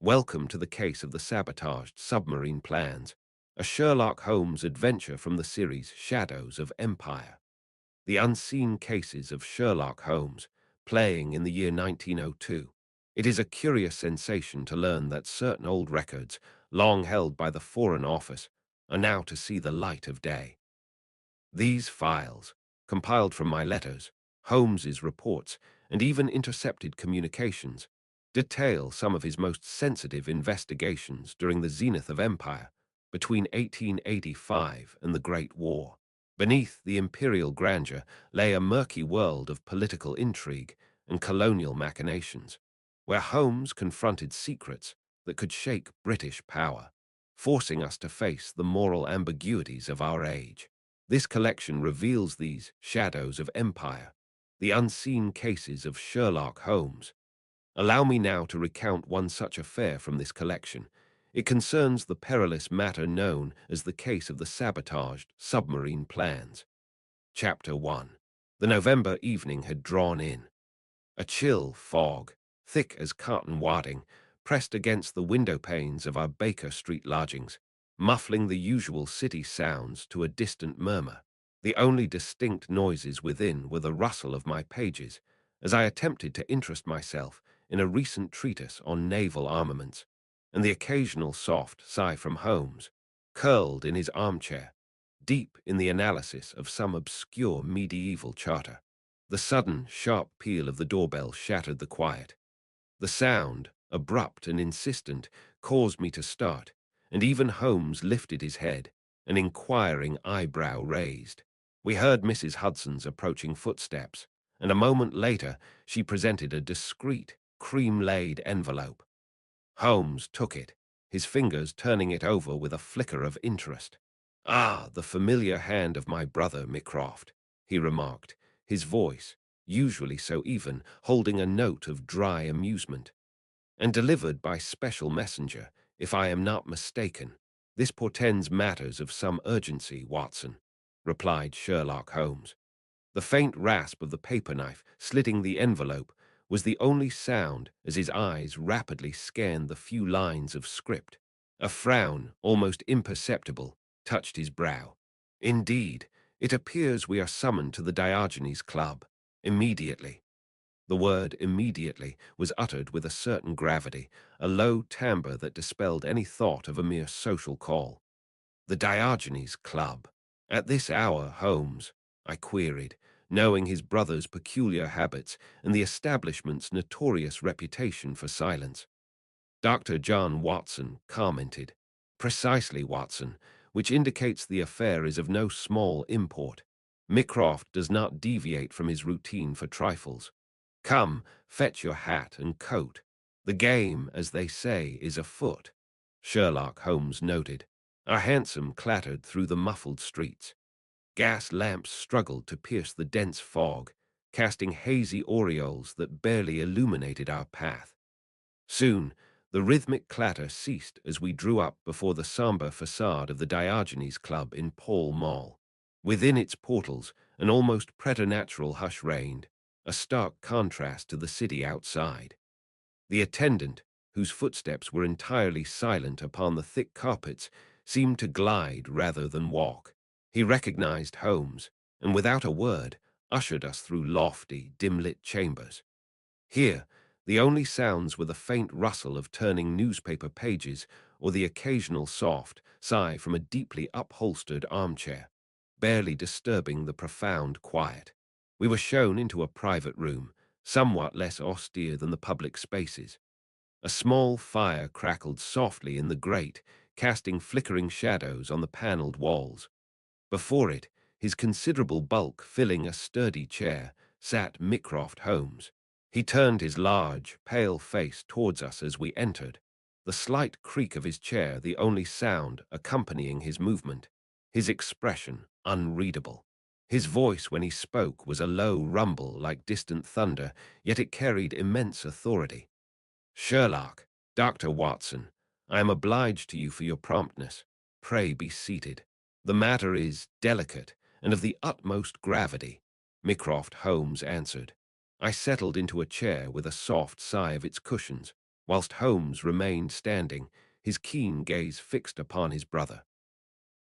Welcome to the case of the sabotaged submarine plans, a Sherlock Holmes adventure from the series Shadows of Empire. The unseen cases of Sherlock Holmes, playing in the year 1902. It is a curious sensation to learn that certain old records, long held by the Foreign Office, are now to see the light of day. These files, compiled from my letters, Holmes's reports, and even intercepted communications, detail some of his most sensitive investigations during the zenith of empire between 1885 and the Great War. Beneath the imperial grandeur lay a murky world of political intrigue and colonial machinations, where Holmes confronted secrets that could shake British power, forcing us to face the moral ambiguities of our age. This collection reveals these shadows of empire, the unseen cases of Sherlock Holmes. Allow me now to recount one such affair from this collection. It concerns the perilous matter known as the case of the sabotaged submarine plans. Chapter 1. The November evening had drawn in. A chill fog, thick as cotton wadding, pressed against the window panes of our Baker Street lodgings, muffling the usual city sounds to a distant murmur. The only distinct noises within were the rustle of my pages, as I attempted to interest myself in a recent treatise on naval armaments, and the occasional soft sigh from Holmes, curled in his armchair, deep in the analysis of some obscure medieval charter. The sudden, sharp peal of the doorbell shattered the quiet. The sound, abrupt and insistent, caused me to start, and even Holmes lifted his head, an inquiring eyebrow raised. We heard Mrs. Hudson's approaching footsteps, and a moment later she presented a discreet, cream-laid envelope. Holmes took it, his fingers turning it over with a flicker of interest. "Ah, the familiar hand of my brother Mycroft," he remarked, his voice, usually so even, holding a note of dry amusement. "And delivered by special messenger, if I am not mistaken. This portends matters of some urgency, Watson," replied Sherlock Holmes. The faint rasp of the paper knife slitting the envelope was the only sound as his eyes rapidly scanned the few lines of script. A frown, almost imperceptible, touched his brow. "Indeed, it appears we are summoned to the Diogenes Club. Immediately." The word immediately was uttered with a certain gravity, a low timbre that dispelled any thought of a mere social call. "The Diogenes Club. At this hour, Holmes?" I queried, knowing his brother's peculiar habits and the establishment's notorious reputation for silence. Dr. John Watson commented. "Precisely, Watson, which indicates the affair is of no small import. Mycroft does not deviate from his routine for trifles. Come, fetch your hat and coat. The game, as they say, is afoot," Sherlock Holmes noted. Our hansom clattered through the muffled streets. Gas lamps struggled to pierce the dense fog, casting hazy aureoles that barely illuminated our path. Soon, the rhythmic clatter ceased as we drew up before the somber facade of the Diogenes Club in Pall Mall. Within its portals, an almost preternatural hush reigned, a stark contrast to the city outside. The attendant, whose footsteps were entirely silent upon the thick carpets, seemed to glide rather than walk. He recognized Holmes, and without a word, ushered us through lofty, dim-lit chambers. Here, the only sounds were the faint rustle of turning newspaper pages or the occasional soft sigh from a deeply upholstered armchair, barely disturbing the profound quiet. We were shown into a private room, somewhat less austere than the public spaces. A small fire crackled softly in the grate, casting flickering shadows on the paneled walls. Before it, his considerable bulk filling a sturdy chair, sat Mycroft Holmes. He turned his large, pale face towards us as we entered, the slight creak of his chair the only sound accompanying his movement, his expression unreadable. His voice when he spoke was a low rumble like distant thunder, yet it carried immense authority. "Sherlock, Dr. Watson, I am obliged to you for your promptness. Pray be seated. The matter is delicate and of the utmost gravity," Mycroft Holmes answered. I settled into a chair with a soft sigh of its cushions. whilst Holmes remained standing, his keen gaze fixed upon his brother.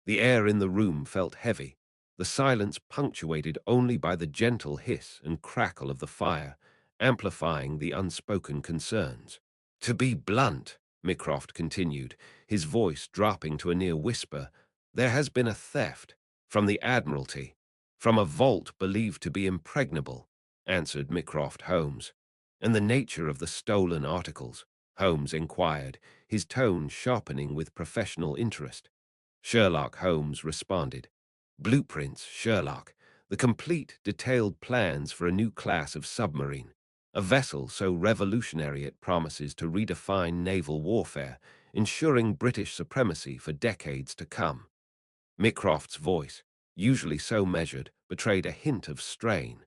The air in the room felt heavy, the silence punctuated only by the gentle hiss and crackle of the fire, amplifying the unspoken concerns. To be blunt, Mycroft continued, his voice dropping to a near whisper, there has been a theft from the Admiralty, from a vault believed to be impregnable, answered Mycroft Holmes. And the nature of the stolen articles? Holmes inquired, his tone sharpening with professional interest. Sherlock Holmes responded. Blueprints, Sherlock. The complete, detailed plans for a new class of submarine. A vessel so revolutionary it promises to redefine naval warfare, ensuring British supremacy for decades to come. Mycroft's voice, usually so measured, betrayed a hint of strain.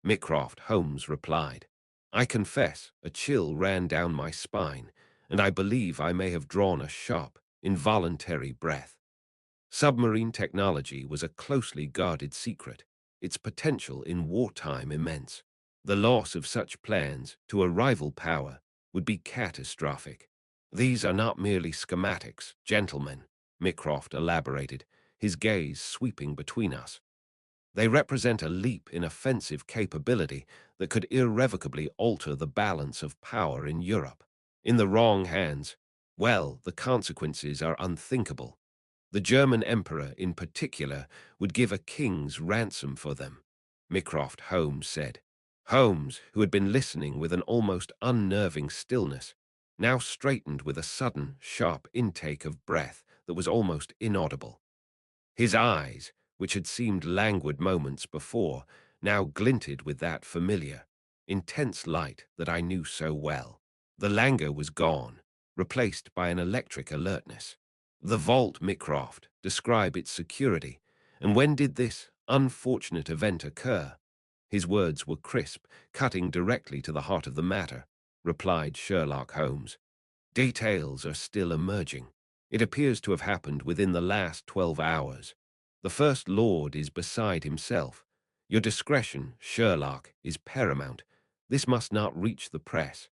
Mycroft Holmes replied, I confess, a chill ran down my spine, and I believe I may have drawn a sharp, involuntary breath. Submarine technology was a closely guarded secret, its potential in wartime immense. The loss of such plans to a rival power would be catastrophic. These are not merely schematics, gentlemen, Mycroft elaborated, his gaze sweeping between us. They represent a leap in offensive capability that could irrevocably alter the balance of power in Europe. In the wrong hands, well, the consequences are unthinkable. The German emperor, in particular, would give a king's ransom for them, Mycroft Holmes said. Holmes, who had been listening with an almost unnerving stillness, now straightened with a sudden, sharp intake of breath that was almost inaudible. His eyes, which had seemed languid moments before, now glinted with that familiar, intense light that I knew so well. The languor was gone, replaced by an electric alertness. The vault, Mycroft, describe its security, and when did this unfortunate event occur? His words were crisp, cutting directly to the heart of the matter, replied Sherlock Holmes. Details are still emerging. It appears to have happened within the last 12 hours. The First Lord is beside himself. Your discretion, Sherlock, is paramount. This must not reach the press.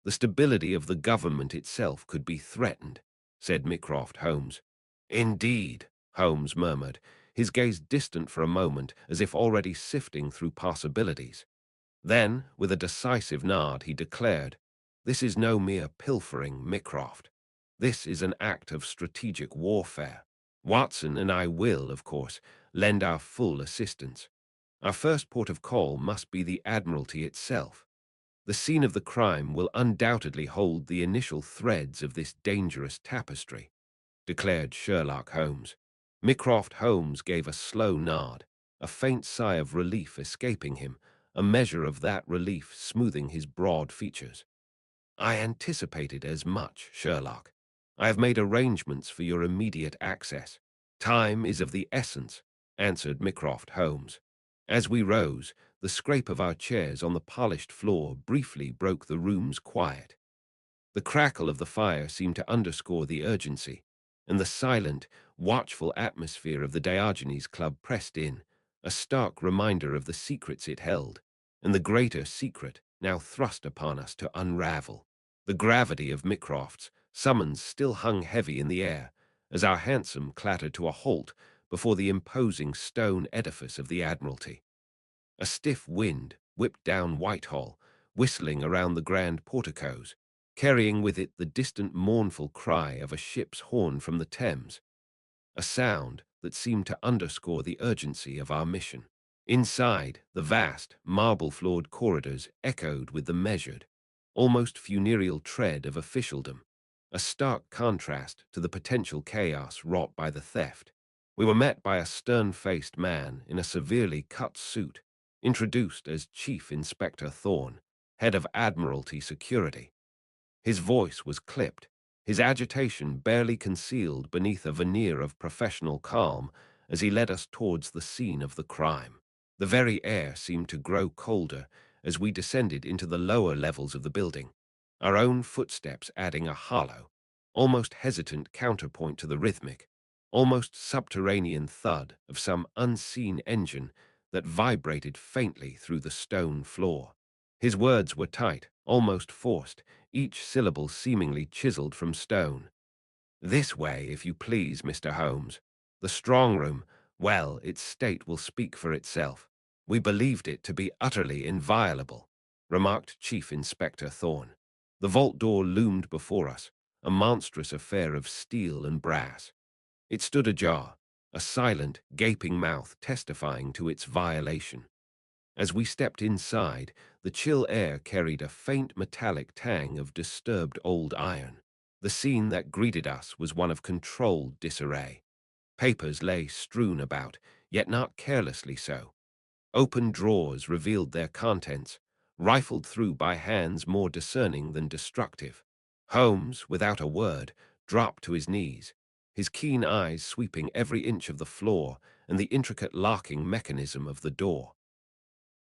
The stability of the government itself could be threatened, said Mycroft Holmes. Indeed, Holmes murmured, his gaze distant for a moment as if already sifting through possibilities. Then, with a decisive nod, he declared, This is no mere pilfering, Mycroft. This is an act of strategic warfare. Watson and I will, of course, lend our full assistance. Our first port of call must be the Admiralty itself. The scene of the crime will undoubtedly hold the initial threads of this dangerous tapestry, declared Sherlock Holmes. Mycroft Holmes gave a slow nod, a faint sigh of relief escaping him, a measure of that relief smoothing his broad features. I anticipated as much, Sherlock. I have made arrangements for your immediate access. Time is of the essence, answered Mycroft Holmes. As we rose, the scrape of our chairs on the polished floor briefly broke the room's quiet. The crackle of the fire seemed to underscore the urgency, and the silent, watchful atmosphere of the Diogenes Club pressed in, a stark reminder of the secrets it held, and the greater secret now thrust upon us to unravel. The gravity of Mycroft's summons still hung heavy in the air, as our hansom clattered to a halt before the imposing stone edifice of the Admiralty. A stiff wind whipped down Whitehall, whistling around the grand porticos, carrying with it the distant mournful cry of a ship's horn from the Thames, a sound that seemed to underscore the urgency of our mission. Inside, the vast, marble-floored corridors echoed with the measured, almost funereal tread of officialdom, a stark contrast to the potential chaos wrought by the theft. We were met by a stern-faced man in a severely cut suit, introduced as Chief Inspector Thorne, head of Admiralty Security. His voice was clipped, his agitation barely concealed beneath a veneer of professional calm as he led us towards the scene of the crime. The very air seemed to grow colder as we descended into the lower levels of the building, our own footsteps adding a hollow, almost hesitant counterpoint to the rhythmic, almost subterranean thud of some unseen engine that vibrated faintly through the stone floor. His words were tight, almost forced, each syllable seemingly chiseled from stone. "This way, if you please, Mr. Holmes. The strong room, well, its state will speak for itself. We believed it to be utterly inviolable," remarked Chief Inspector Thorne. The vault door loomed before us, a monstrous affair of steel and brass. It stood ajar, a silent, gaping mouth testifying to its violation. As we stepped inside, the chill air carried a faint metallic tang of disturbed old iron. The scene that greeted us was one of controlled disarray. Papers lay strewn about, yet not carelessly so. Open drawers revealed their contents, rifled through by hands more discerning than destructive. Holmes, without a word, dropped to his knees, his keen eyes sweeping every inch of the floor and the intricate locking mechanism of the door.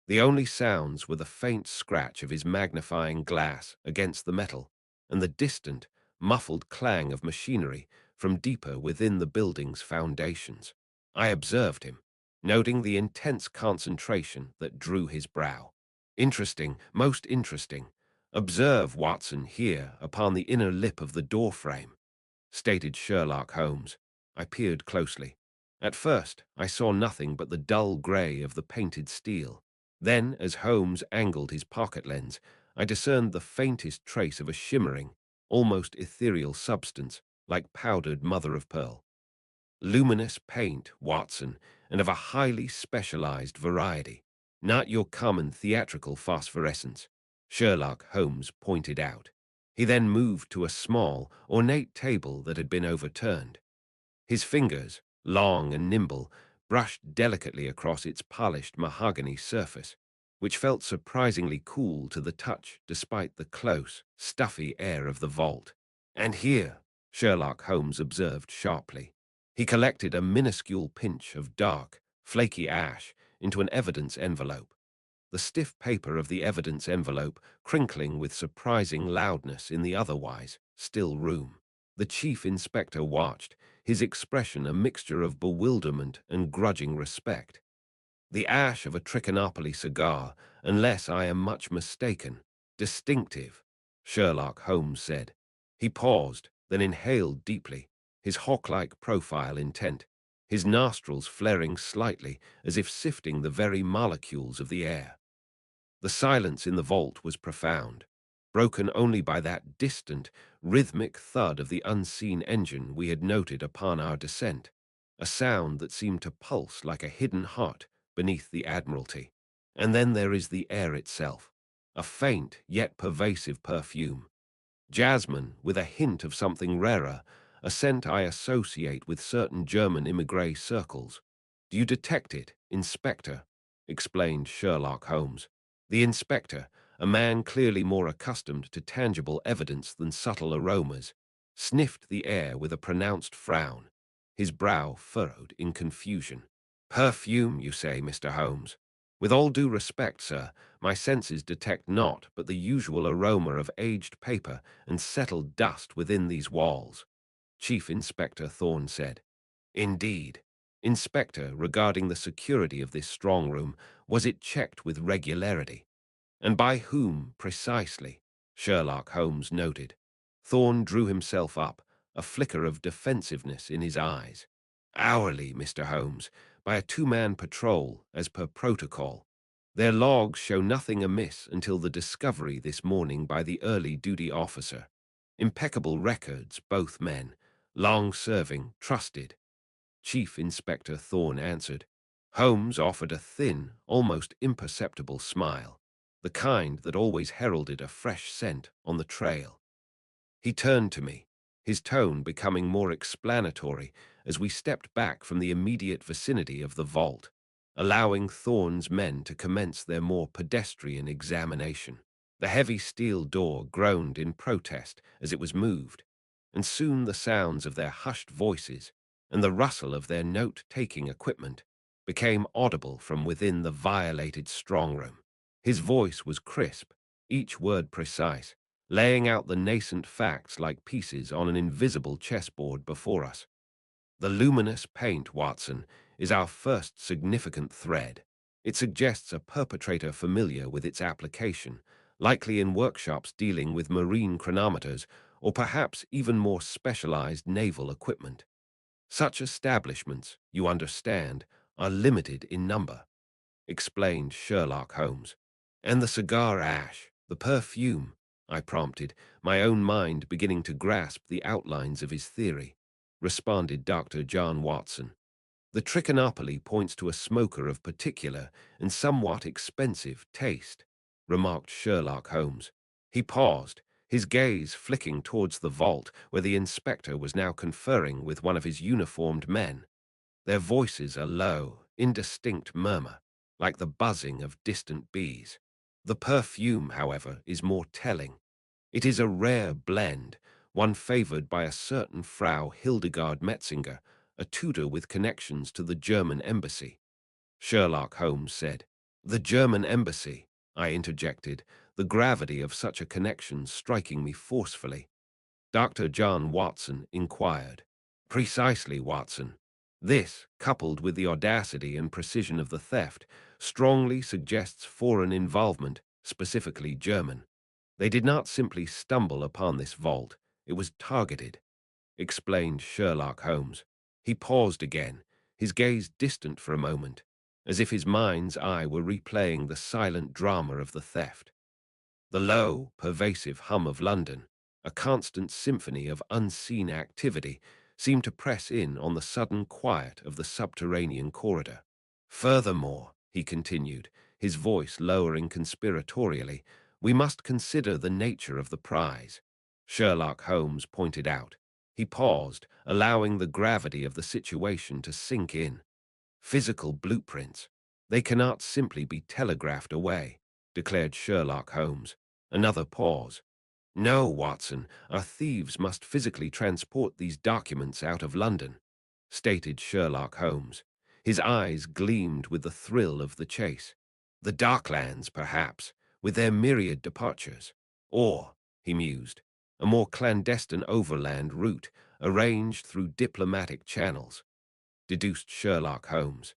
The only sounds were the faint scratch of his magnifying glass against the metal and the distant, muffled clang of machinery from deeper within the building's foundations. I observed him, noting the intense concentration that drew his brow. "Interesting, most interesting. Observe, Watson, here upon the inner lip of the doorframe," stated Sherlock Holmes. I peered closely. At first, I saw nothing but the dull gray of the painted steel. Then, as Holmes angled his pocket lens, I discerned the faintest trace of a shimmering, almost ethereal substance, like powdered mother-of-pearl. Luminous paint, Watson, and of a highly specialized variety. Not your common theatrical phosphorescence, Sherlock Holmes pointed out. He then moved to a small, ornate table that had been overturned. His fingers, long and nimble, brushed delicately across its polished mahogany surface, which felt surprisingly cool to the touch despite the close, stuffy air of the vault. "And here," Sherlock Holmes observed sharply. He collected a minuscule pinch of dark, flaky ash into an evidence envelope, the stiff paper of the evidence envelope crinkling with surprising loudness in the otherwise still room. The chief inspector watched, his expression a mixture of bewilderment and grudging respect. "The ash of a Trichinopoly cigar, unless I am much mistaken. Distinctive," Sherlock Holmes said. He paused, then inhaled deeply, his hawk-like profile intent, his nostrils flaring slightly as if sifting the very molecules of the air. The silence in the vault was profound, broken only by that distant, rhythmic thud of the unseen engine we had noted upon our descent, a sound that seemed to pulse like a hidden heart beneath the Admiralty. And then there is the air itself, a faint yet pervasive perfume. Jasmine with a hint of something rarer, a scent I associate with certain German immigré circles. "Do you detect it, Inspector?" explained Sherlock Holmes. The inspector, a man clearly more accustomed to tangible evidence than subtle aromas, sniffed the air with a pronounced frown, his brow furrowed in confusion. "Perfume, you say, Mr. Holmes? With all due respect, sir, my senses detect naught but the usual aroma of aged paper and settled dust within these walls," Chief Inspector Thorne said. "Indeed. Inspector, regarding the security of this strong room, was it checked with regularity? And by whom, precisely?" Sherlock Holmes noted. Thorne drew himself up, a flicker of defensiveness in his eyes. "Hourly, Mr. Holmes, by a two-man patrol, as per protocol. Their logs show nothing amiss until the discovery this morning by the early duty officer. Impeccable records, both men, long-serving, trusted," Chief Inspector Thorne answered. Holmes offered a thin, almost imperceptible smile, the kind that always heralded a fresh scent on the trail. He turned to me, his tone becoming more explanatory as we stepped back from the immediate vicinity of the vault, allowing Thorne's men to commence their more pedestrian examination. The heavy steel door groaned in protest as it was moved, and soon the sounds of their hushed voices and the rustle of their note-taking equipment became audible from within the violated strongroom. His voice was crisp, each word precise, laying out the nascent facts like pieces on an invisible chessboard before us. "The luminous paint, Watson, is our first significant thread. It suggests a perpetrator familiar with its application, likely in workshops dealing with marine chronometers or perhaps even more specialized naval equipment. Such establishments, you understand, are limited in number, explained Sherlock Holmes. And the cigar ash, the perfume, I prompted, my own mind beginning to grasp the outlines of his theory, responded Dr. John Watson. The trichinopoly points to a smoker of particular and somewhat expensive taste, remarked Sherlock Holmes. He paused, his gaze flicking towards the vault where the inspector was now conferring with one of his uniformed men. Their voices a low, indistinct murmur, like the buzzing of distant bees. The perfume, however, is more telling. It is a rare blend, one favored by a certain Frau Hildegard Metzinger, a tutor with connections to the German embassy. Sherlock Holmes said. The German embassy, I interjected, the gravity of such a connection striking me forcefully. Dr. John Watson inquired. Precisely, Watson. This, coupled with the audacity and precision of the theft, strongly suggests foreign involvement, specifically German. They did not simply stumble upon this vault, it was targeted, explained Sherlock Holmes. He paused again, his gaze distant for a moment, as if his mind's eye were replaying the silent drama of the theft. The low, pervasive hum of London, a constant symphony of unseen activity, seemed to press in on the sudden quiet of the subterranean corridor. Furthermore, he continued, his voice lowering conspiratorially, we must consider the nature of the prize. Sherlock Holmes pointed out. He paused, allowing the gravity of the situation to sink in. Physical blueprints. They cannot simply be telegraphed away, declared Sherlock Holmes. Another pause. No, Watson, our thieves must physically transport these documents out of London, stated Sherlock Holmes. His eyes gleamed with the thrill of the chase. The Docklands, perhaps, with their myriad departures. Or, he mused, a more clandestine overland route arranged through diplomatic channels, deduced Sherlock Holmes.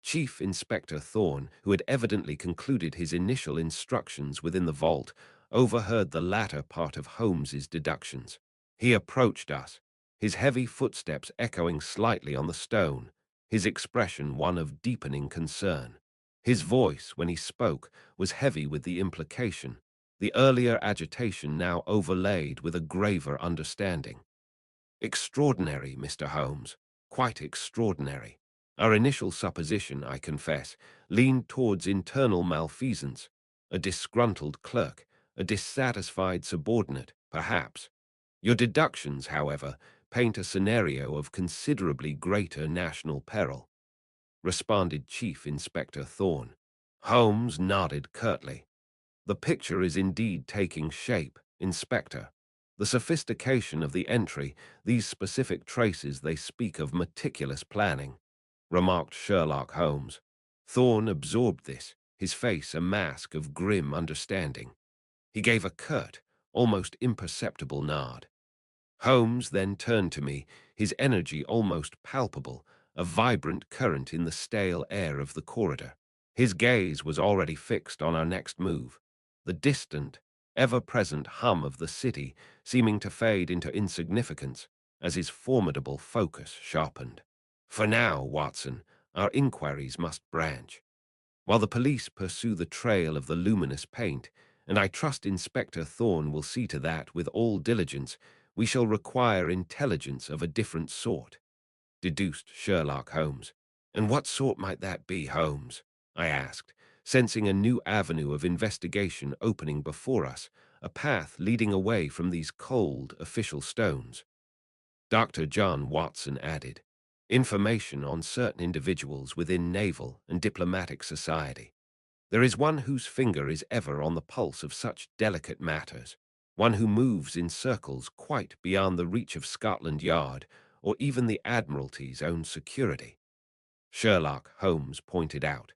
Chief Inspector Thorne, who had evidently concluded his initial instructions within the vault, overheard the latter part of Holmes's deductions. He approached us, his heavy footsteps echoing slightly on the stone, his expression one of deepening concern. His voice, when he spoke, was heavy with the implication, the earlier agitation now overlaid with a graver understanding. Extraordinary, Mr. Holmes, quite extraordinary. Our initial supposition, I confess, leaned towards internal malfeasance, a disgruntled clerk, a dissatisfied subordinate, perhaps. Your deductions, however, paint a scenario of considerably greater national peril, responded Chief Inspector Thorne. Holmes nodded curtly. The picture is indeed taking shape, Inspector. The sophistication of the entry, these specific traces they speak of meticulous planning, remarked Sherlock Holmes. Thorne absorbed this, his face a mask of grim understanding. He gave a curt, almost imperceptible nod. Holmes then turned to me, his energy almost palpable, a vibrant current in the stale air of the corridor. His gaze was already fixed on our next move, the distant, ever-present hum of the city seeming to fade into insignificance as his formidable focus sharpened. For now, Watson, our inquiries must branch. While the police pursue the trail of the luminous paint, and I trust Inspector Thorne will see to that with all diligence, we shall require intelligence of a different sort, deduced Sherlock Holmes. And what sort might that be, Holmes? I asked, sensing a new avenue of investigation opening before us, a path leading away from these cold, official stones. Dr. John Watson added, information on certain individuals within naval and diplomatic society. There is one whose finger is ever on the pulse of such delicate matters, one who moves in circles quite beyond the reach of Scotland Yard or even the Admiralty's own security. Sherlock Holmes pointed out.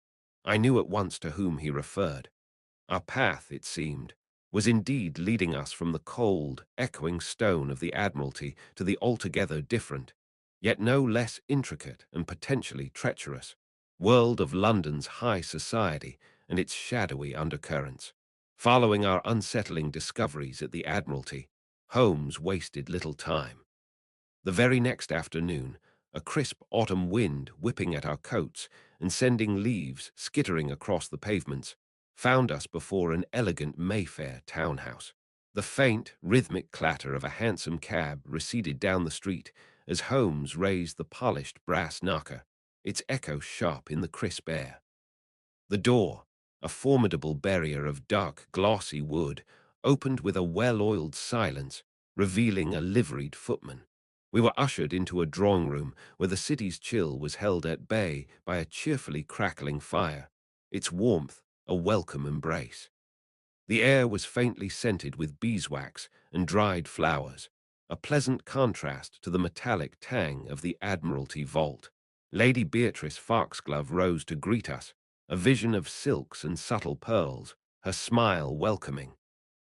I knew at once to whom he referred. Our path, it seemed, was indeed leading us from the cold, echoing stone of the Admiralty to the altogether different, yet no less intricate and potentially treacherous world of London's high society and its shadowy undercurrents. Following our unsettling discoveries at the Admiralty, Holmes wasted little time. The very next afternoon, a crisp autumn wind whipping at our coats and sending leaves skittering across the pavements, found us before an elegant Mayfair townhouse. The faint, rhythmic clatter of a hansom cab receded down the street as Holmes raised the polished brass knocker, its echo sharp in the crisp air. The door, a formidable barrier of dark, glossy wood, opened with a well-oiled silence, revealing a liveried footman. We were ushered into a drawing-room where the city's chill was held at bay by a cheerfully crackling fire, its warmth a welcome embrace. The air was faintly scented with beeswax and dried flowers, a pleasant contrast to the metallic tang of the Admiralty vault. Lady Beatrice Foxglove rose to greet us, a vision of silks and subtle pearls, her smile welcoming.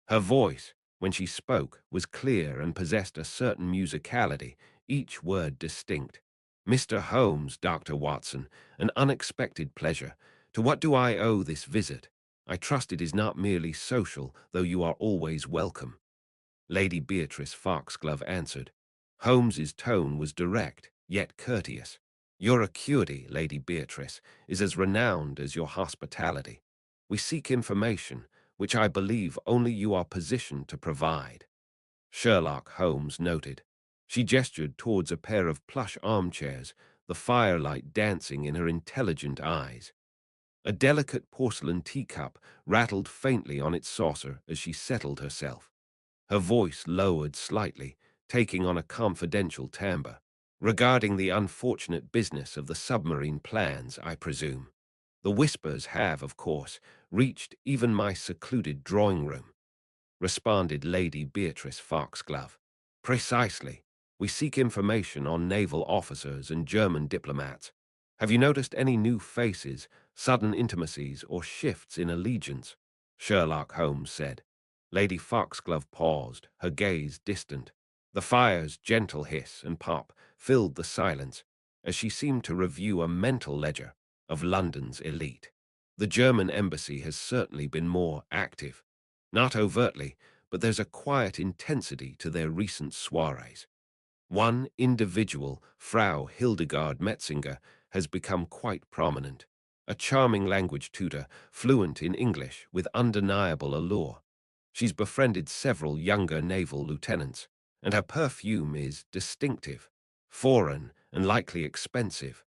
Her voice, when she spoke, was clear and possessed a certain musicality, each word distinct. "Mr. Holmes, Dr. Watson, an unexpected pleasure. To what do I owe this visit? I trust it is not merely social, though you are always welcome." Lady Beatrice Foxglove answered. Holmes's tone was direct, yet courteous. "Your acuity, Lady Beatrice, is as renowned as your hospitality. We seek information, which I believe only you are positioned to provide." Sherlock Holmes noted. She gestured towards a pair of plush armchairs, the firelight dancing in her intelligent eyes. A delicate porcelain teacup rattled faintly on its saucer as she settled herself. Her voice lowered slightly, taking on a confidential timbre. "Regarding the unfortunate business of the submarine plans, I presume. The whispers have, of course, reached even my secluded drawing-room," responded Lady Beatrice Foxglove. "Precisely. We seek information on naval officers and German diplomats. Have you noticed any new faces, sudden intimacies, or shifts in allegiance?" Sherlock Holmes said. Lady Foxglove paused, her gaze distant. The fire's gentle hiss and pop filled the silence as she seemed to review a mental ledger of London's elite. "The German embassy has certainly been more active. Not overtly, but there's a quiet intensity to their recent soirees. One individual, Frau Hildegard Metzinger, has become quite prominent. A charming language tutor, fluent in English with undeniable allure. She's befriended several younger naval lieutenants, and her perfume is distinctive, foreign, and likely expensive."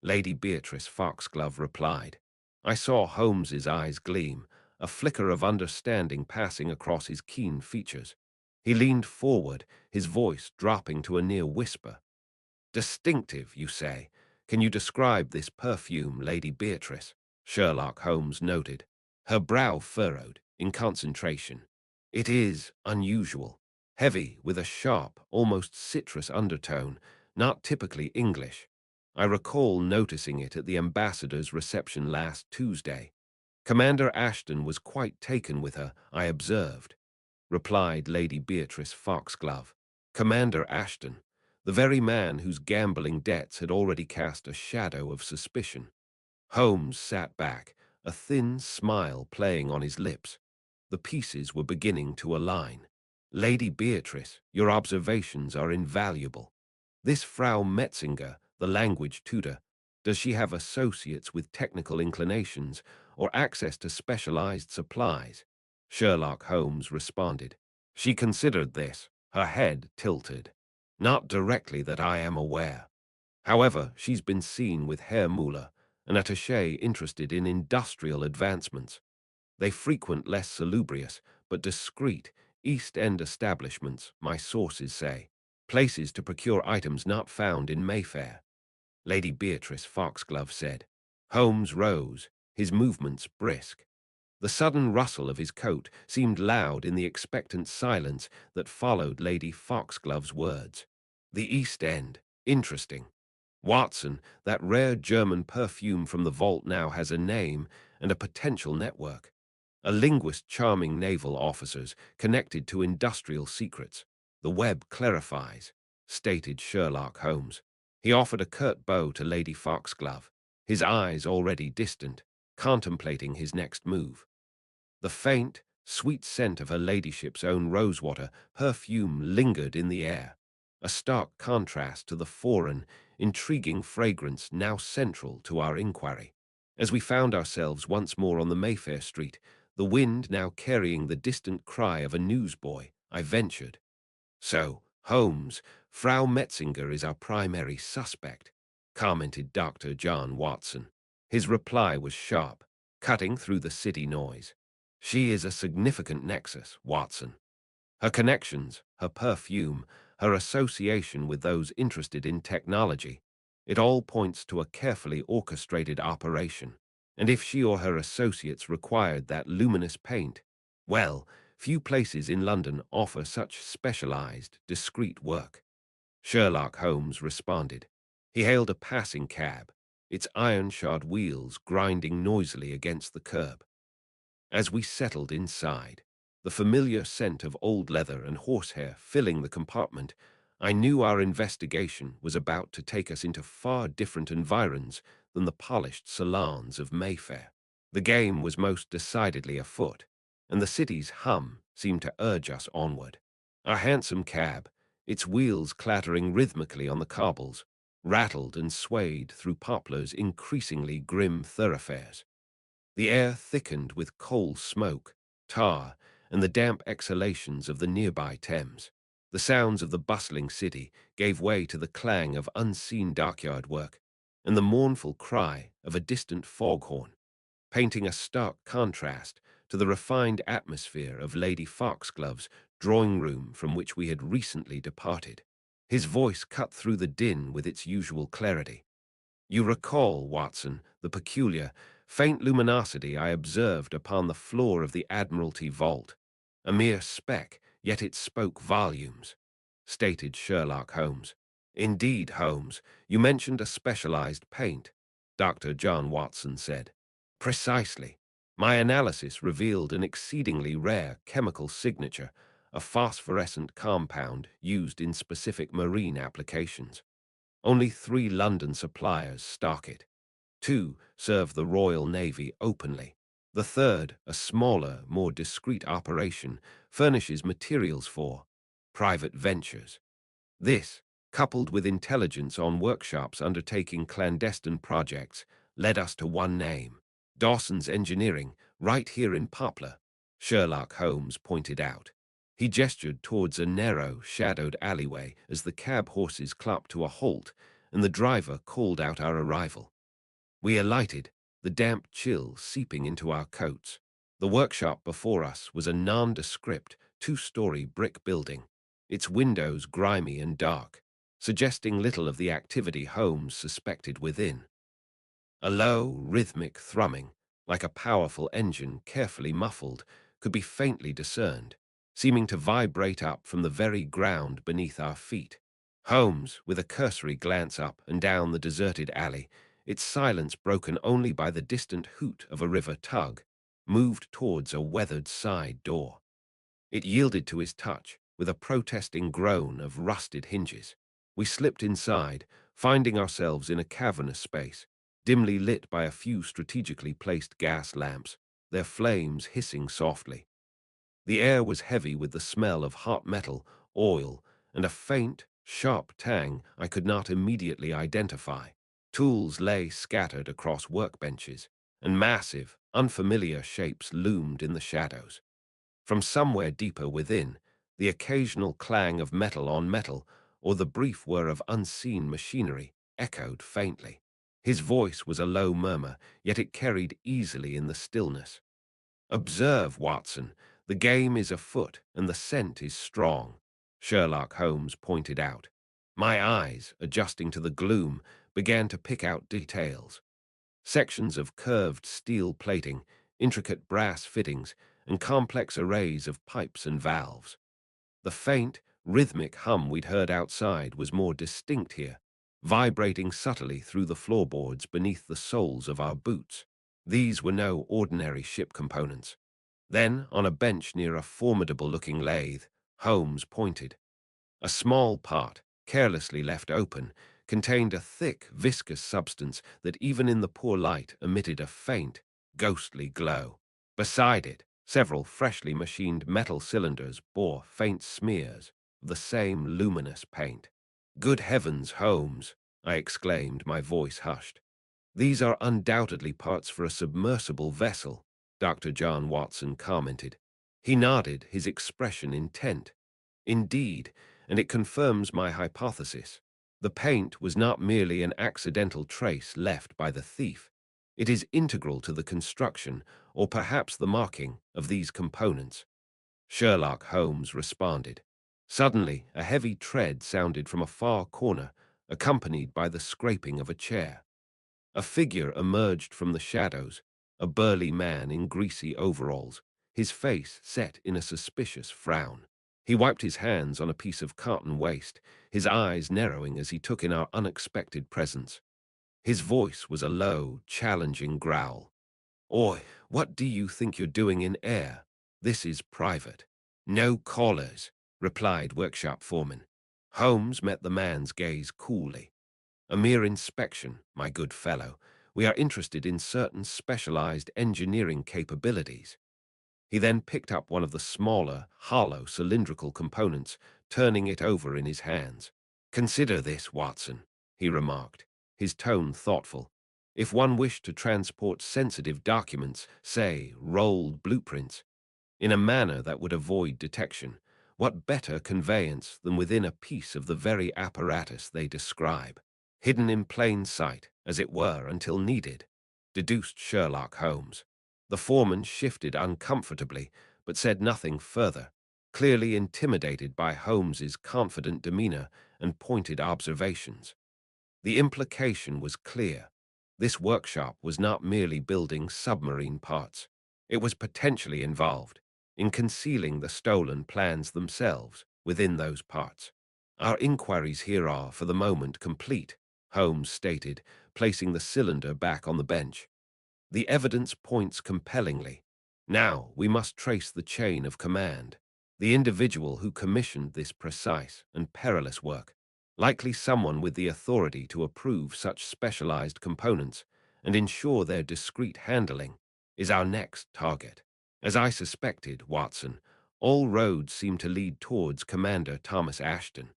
Lady Beatrice Foxglove replied. I saw Holmes's eyes gleam, a flicker of understanding passing across his keen features. He leaned forward, his voice dropping to a near whisper. "Distinctive, you say? Can you describe this perfume, Lady Beatrice?" Sherlock Holmes noted, her brow furrowed in concentration. "It is unusual, heavy with a sharp, almost citrus undertone, not typically English. I recall noticing it at the ambassador's reception last Tuesday. Commander Ashton was quite taken with her, I observed," replied Lady Beatrice Foxglove. Commander Ashton, the very man whose gambling debts had already cast a shadow of suspicion. Holmes sat back, a thin smile playing on his lips. The pieces were beginning to align. "Lady Beatrice, your observations are invaluable. This Frau Metzinger, the language tutor, does she have associates with technical inclinations or access to specialized supplies?" Sherlock Holmes responded. "She considered this, her head tilted. Not directly that I am aware. However, she's been seen with Herr Muller, an attaché interested in industrial advancements. They frequent less salubrious, but discreet, East End establishments, my sources say, places to procure items not found in Mayfair," Lady Beatrice Foxglove said. Holmes rose, his movements brisk. The sudden rustle of his coat seemed loud in the expectant silence that followed Lady Foxglove's words. "The East End. Interesting. Watson, that rare German perfume from the vault now has a name and a potential network. A linguist charming naval officers connected to industrial secrets. The web clarifies," stated Sherlock Holmes. He offered a curt bow to Lady Foxglove. his eyes already distant, contemplating his next move. The faint, sweet scent of her ladyship's own rosewater perfume lingered in the air, a stark contrast to the foreign, intriguing fragrance now central to our inquiry. As we found ourselves once more on the Mayfair street, the wind now carrying the distant cry of a newsboy, I ventured. "So, Holmes, Frau Metzinger is our primary suspect," commented Dr. John Watson. His reply was sharp, cutting through the city noise. "She is a significant nexus, Watson. Her connections, her perfume, her association with those interested in technology, it all points to a carefully orchestrated operation. And if she or her associates required that luminous paint, well, few places in London offer such specialized, discreet work." Sherlock Holmes responded. He hailed a passing cab, its iron-shod wheels grinding noisily against the curb. As we settled inside, the familiar scent of old leather and horsehair filling the compartment, I knew our investigation was about to take us into far different environs than the polished salons of Mayfair. The game was most decidedly afoot, and the city's hum seemed to urge us onward. Our hansom cab, its wheels clattering rhythmically on the cobbles, rattled and swayed through Poplar's increasingly grim thoroughfares. The air thickened with coal smoke, tar, and the damp exhalations of the nearby Thames. The sounds of the bustling city gave way to the clang of unseen dockyard work and the mournful cry of a distant foghorn, painting a stark contrast to the refined atmosphere of Lady Foxglove's drawing room from which we had recently departed. His voice cut through the din with its usual clarity. "You recall, Watson, the peculiar, faint luminosity I observed upon the floor of the Admiralty vault. A mere speck, yet it spoke volumes," stated Sherlock Holmes. "Indeed, Holmes, you mentioned a specialized paint," Dr. John Watson said. "Precisely. My analysis revealed an exceedingly rare chemical signature, a phosphorescent compound used in specific marine applications. Only 3 London suppliers stock it. 2 serve the Royal Navy openly. The third, a smaller, more discreet operation, furnishes materials for private ventures. This, coupled with intelligence on workshops undertaking clandestine projects, led us to one name: Dawson's Engineering, right here in Poplar," Sherlock Holmes pointed out. He gestured towards a narrow, shadowed alleyway as the cab horses clopped to a halt and the driver called out our arrival. We alighted, the damp chill seeping into our coats. The workshop before us was a nondescript, 2-story brick building, its windows grimy and dark, suggesting little of the activity Holmes suspected within. A low, rhythmic thrumming, like a powerful engine carefully muffled, could be faintly discerned, seeming to vibrate up from the very ground beneath our feet. Holmes, with a cursory glance up and down the deserted alley, its silence broken only by the distant hoot of a river tug, moved towards a weathered side door. It yielded to his touch, with a protesting groan of rusted hinges. We slipped inside, finding ourselves in a cavernous space, dimly lit by a few strategically placed gas lamps, their flames hissing softly. The air was heavy with the smell of hot metal, oil, and a faint, sharp tang I could not immediately identify. Tools lay scattered across workbenches, and massive, unfamiliar shapes loomed in the shadows. From somewhere deeper within, the occasional clang of metal on metal or the brief whir of unseen machinery echoed faintly. His voice was a low murmur, yet it carried easily in the stillness. "Observe, Watson, the game is afoot and the scent is strong," Sherlock Holmes pointed out. My eyes, adjusting to the gloom, began to pick out details. Sections of curved steel plating, intricate brass fittings, and complex arrays of pipes and valves. The faint, rhythmic hum we'd heard outside was more distinct here, vibrating subtly through the floorboards beneath the soles of our boots. These were no ordinary ship components. Then, on a bench near a formidable-looking lathe, Holmes pointed. A small part, carelessly left open, contained a thick, viscous substance that even in the poor light emitted a faint, ghostly glow. Beside it, several freshly machined metal cylinders bore faint smears of the same luminous paint. "Good heavens, Holmes!" I exclaimed, my voice hushed. "These are undoubtedly parts for a submersible vessel," Dr. John Watson commented. He nodded, his expression intent. "Indeed, and it confirms my hypothesis. The paint was not merely an accidental trace left by the thief. It is integral to the construction, or perhaps the marking, of these components." Sherlock Holmes responded. Suddenly, a heavy tread sounded from a far corner, accompanied by the scraping of a chair. A figure emerged from the shadows, a burly man in greasy overalls, his face set in a suspicious frown. He wiped his hands on a piece of cotton waste, his eyes narrowing as he took in our unexpected presence. His voice was a low, challenging growl. "Oi, what do you think you're doing in air? This is private." "No callers," replied workshop foreman. Holmes met the man's gaze coolly. "A mere inspection, my good fellow. We are interested in certain specialized engineering capabilities." He then picked up one of the smaller, hollow, cylindrical components, turning it over in his hands. "Consider this, Watson," he remarked, his tone thoughtful. "If one wished to transport sensitive documents, say, rolled blueprints, in a manner that would avoid detection, what better conveyance than within a piece of the very apparatus they describe? Hidden in plain sight, as it were, until needed," deduced Sherlock Holmes. The foreman shifted uncomfortably, but said nothing further, clearly intimidated by Holmes's confident demeanor and pointed observations. The implication was clear. This workshop was not merely building submarine parts. It was potentially involved in concealing the stolen plans themselves within those parts. "Our inquiries here are, for the moment, complete," Holmes stated, placing the cylinder back on the bench. "The evidence points compellingly. Now we must trace the chain of command, the individual who commissioned this precise and perilous work, likely someone with the authority to approve such specialized components and ensure their discreet handling, is our next target." As I suspected, Watson, all roads seem to lead towards Commander Thomas Ashton.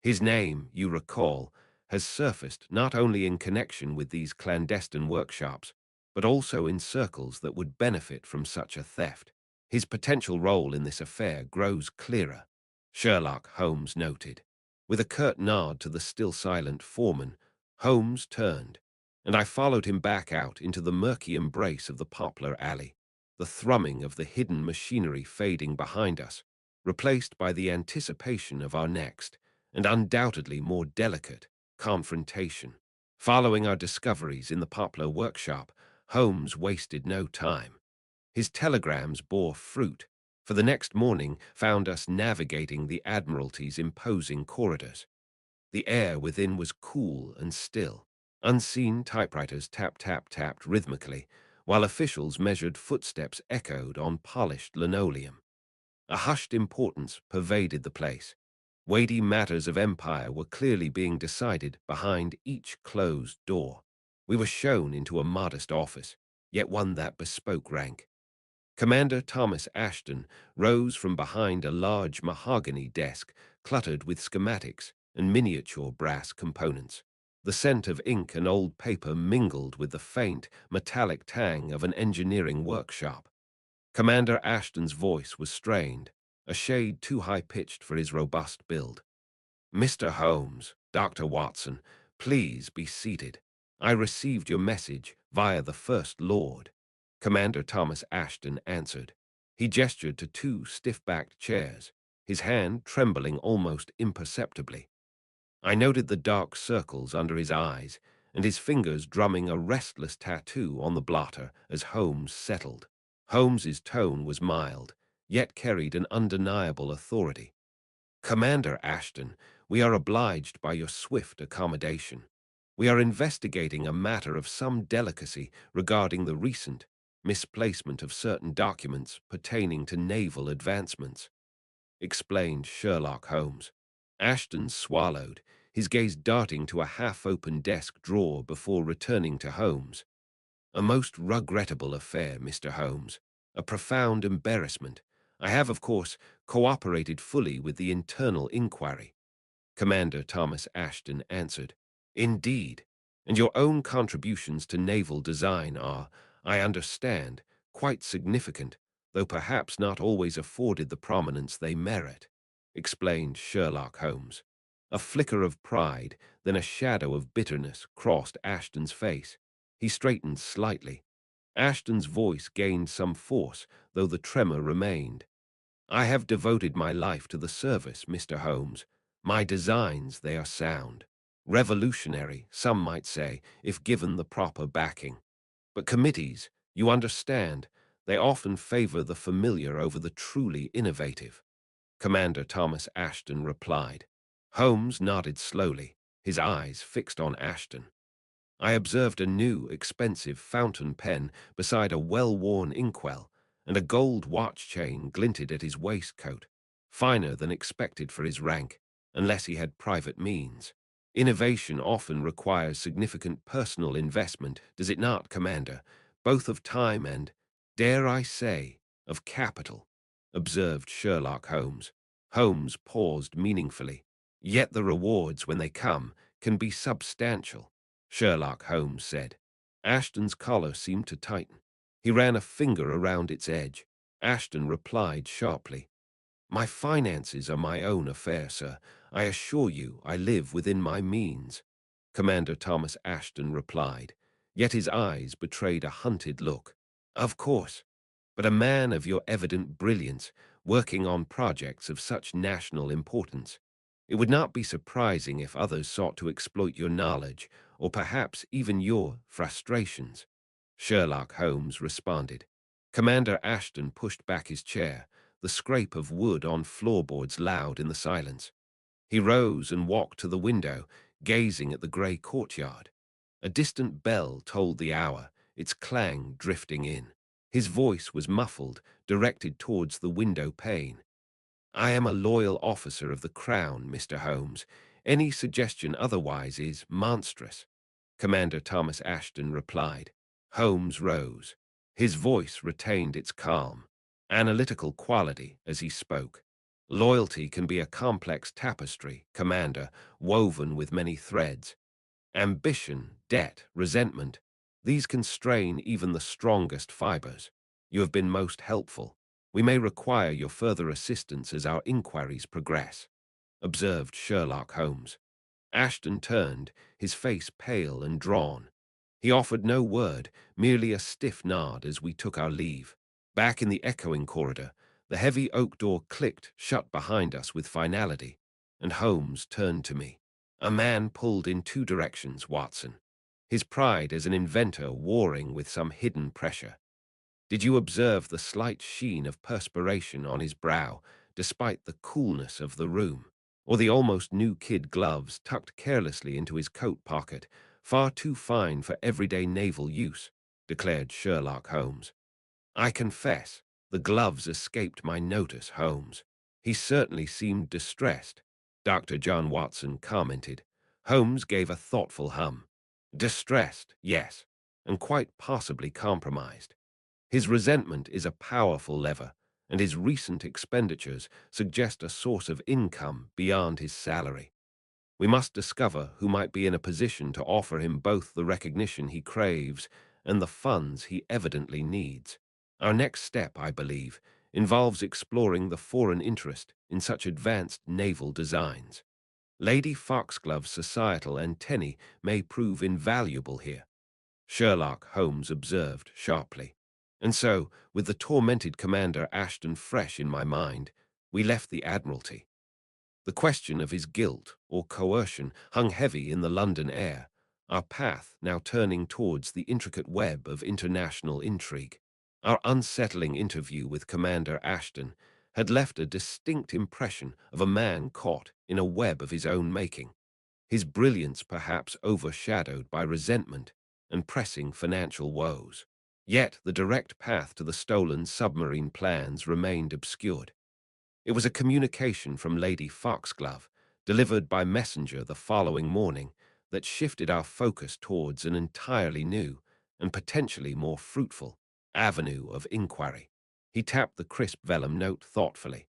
His name, you recall, has surfaced not only in connection with these clandestine workshops, but also in circles that would benefit from such a theft. His potential role in this affair grows clearer, Sherlock Holmes noted. With a curt nod to the still silent foreman, Holmes turned, and I followed him back out into the murky embrace of the poplar alley, the thrumming of the hidden machinery fading behind us, replaced by the anticipation of our next, and undoubtedly more delicate, confrontation. Following our discoveries in the poplar workshop, Holmes wasted no time. His telegrams bore fruit, for the next morning found us navigating the Admiralty's imposing corridors. The air within was cool and still. Unseen typewriters tap-tap-tapped rhythmically, while officials measured footsteps echoed on polished linoleum. A hushed importance pervaded the place. Weighty matters of empire were clearly being decided behind each closed door. We were shown into a modest office, yet one that bespoke rank. Commander Thomas Ashton rose from behind a large mahogany desk cluttered with schematics and miniature brass components. The scent of ink and old paper mingled with the faint, metallic tang of an engineering workshop. Commander Ashton's voice was strained, a shade too high-pitched for his robust build. "Mr. Holmes, Dr. Watson, please be seated. I received your message via the First Lord," Commander Thomas Ashton answered. He gestured to two stiff-backed chairs, his hand trembling almost imperceptibly. I noted the dark circles under his eyes and his fingers drumming a restless tattoo on the blotter as Holmes settled. Holmes's tone was mild, yet carried an undeniable authority. "Commander Ashton, we are obliged by your swift accommodation. We are investigating a matter of some delicacy regarding the recent misplacement of certain documents pertaining to naval advancements," explained Sherlock Holmes. Ashton swallowed, his gaze darting to a half-open desk drawer before returning to Holmes. "A most regrettable affair, Mr. Holmes. A profound embarrassment. I have, of course, cooperated fully with the internal inquiry," Commander Thomas Ashton answered. "Indeed, and your own contributions to naval design are, I understand, quite significant, though perhaps not always afforded the prominence they merit," explained Sherlock Holmes. A flicker of pride, then a shadow of bitterness crossed Ashton's face. He straightened slightly. Ashton's voice gained some force, though the tremor remained. "I have devoted my life to the service, Mr. Holmes. My designs, they are sound. Revolutionary, some might say, if given the proper backing. But committees, you understand, they often favor the familiar over the truly innovative," Commander Thomas Ashton replied. Holmes nodded slowly, his eyes fixed on Ashton. I observed a new, expensive fountain pen beside a well-worn inkwell, and a gold watch chain glinted at his waistcoat, finer than expected for his rank, unless he had private means. Innovation often requires significant personal investment, does it not, Commander? Both of time and, dare I say, of capital, observed Sherlock Holmes. Holmes paused meaningfully. Yet the rewards, when they come, can be substantial, Sherlock Holmes said. Ashton's collar seemed to tighten. He ran a finger around its edge. Ashton replied sharply, "My finances are my own affair, sir. I assure you I live within my means," Commander Thomas Ashton replied, yet his eyes betrayed a hunted look. "Of course, but a man of your evident brilliance, working on projects of such national importance, it would not be surprising if others sought to exploit your knowledge, or perhaps even your frustrations," Sherlock Holmes responded. Commander Ashton pushed back his chair, the scrape of wood on floorboards loud in the silence. He rose and walked to the window, gazing at the grey courtyard. A distant bell told the hour, its clang drifting in. His voice was muffled, directed towards the window pane. "I am a loyal officer of the Crown, Mr. Holmes. Any suggestion otherwise is monstrous," Commander Thomas Ashton replied. Holmes rose. His voice retained its calm, analytical quality as he spoke. "Loyalty can be a complex tapestry, Commander, woven with many threads. Ambition, debt, resentment, these constrain even the strongest fibers. You have been most helpful. We may require your further assistance as our inquiries progress," observed Sherlock Holmes. Ashton turned, his face pale and drawn. He offered no word, merely a stiff nod as we took our leave. Back in the echoing corridor, the heavy oak door clicked shut behind us with finality, and Holmes turned to me. "A man pulled in two directions, Watson. His pride as an inventor warring with some hidden pressure. Did you observe the slight sheen of perspiration on his brow, despite the coolness of the room? Or the almost new kid gloves tucked carelessly into his coat pocket, far too fine for everyday naval use," declared Sherlock Holmes. "I confess, the gloves escaped my notice, Holmes. He certainly seemed distressed," Dr. John Watson commented. Holmes gave a thoughtful hum. "Distressed, yes, and quite possibly compromised. His resentment is a powerful lever, and his recent expenditures suggest a source of income beyond his salary. We must discover who might be in a position to offer him both the recognition he craves and the funds he evidently needs. Our next step, I believe, involves exploring the foreign interest in such advanced naval designs. Lady Foxglove's societal antennae may prove invaluable here," Sherlock Holmes observed sharply. And so, with the tormented Commander Ashton fresh in my mind, we left the Admiralty. The question of his guilt or coercion hung heavy in the London air, our path now turning towards the intricate web of international intrigue. Our unsettling interview with Commander Ashton had left a distinct impression of a man caught in a web of his own making, his brilliance perhaps overshadowed by resentment and pressing financial woes. Yet the direct path to the stolen submarine plans remained obscured. It was a communication from Lady Foxglove, delivered by messenger the following morning, that shifted our focus towards an entirely new and potentially more fruitful avenue of inquiry. He tapped the crisp vellum note thoughtfully.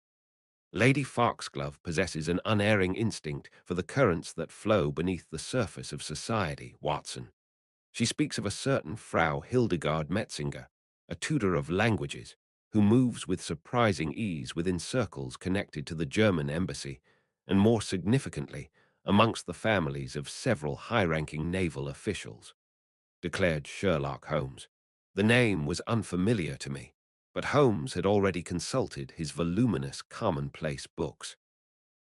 Lady Foxglove possesses an unerring instinct for the currents that flow beneath the surface of society, Watson. She speaks of a certain Frau Hildegard Metzinger, a tutor of languages, who moves with surprising ease within circles connected to the German embassy, and more significantly, amongst the families of several high-ranking naval officials, declared Sherlock Holmes. The name was unfamiliar to me, but Holmes had already consulted his voluminous commonplace books.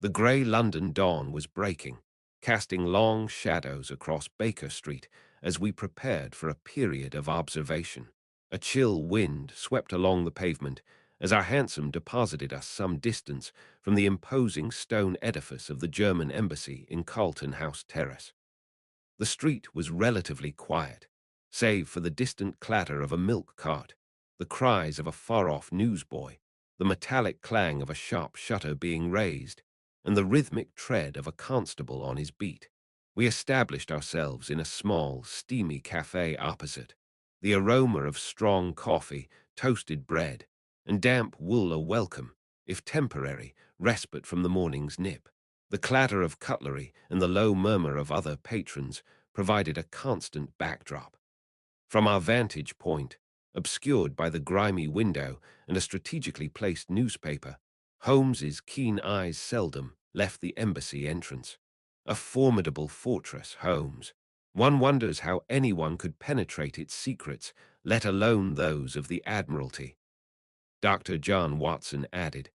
The grey London dawn was breaking, casting long shadows across Baker Street as we prepared for a period of observation. A chill wind swept along the pavement as our hansom deposited us some distance from the imposing stone edifice of the German embassy in Carlton House Terrace. The street was relatively quiet, save for the distant clatter of a milk cart, the cries of a far-off newsboy, the metallic clang of a shop shutter being raised, and the rhythmic tread of a constable on his beat. We established ourselves in a small, steamy cafe opposite. The aroma of strong coffee, toasted bread, and damp wool a welcome, if temporary, respite from the morning's nip. The clatter of cutlery and the low murmur of other patrons provided a constant backdrop. From our vantage point, obscured by the grimy window and a strategically placed newspaper, Holmes's keen eyes seldom left the embassy entrance. A formidable fortress, Holmes. One wonders how anyone could penetrate its secrets, let alone those of the Admiralty. Dr. John Watson added,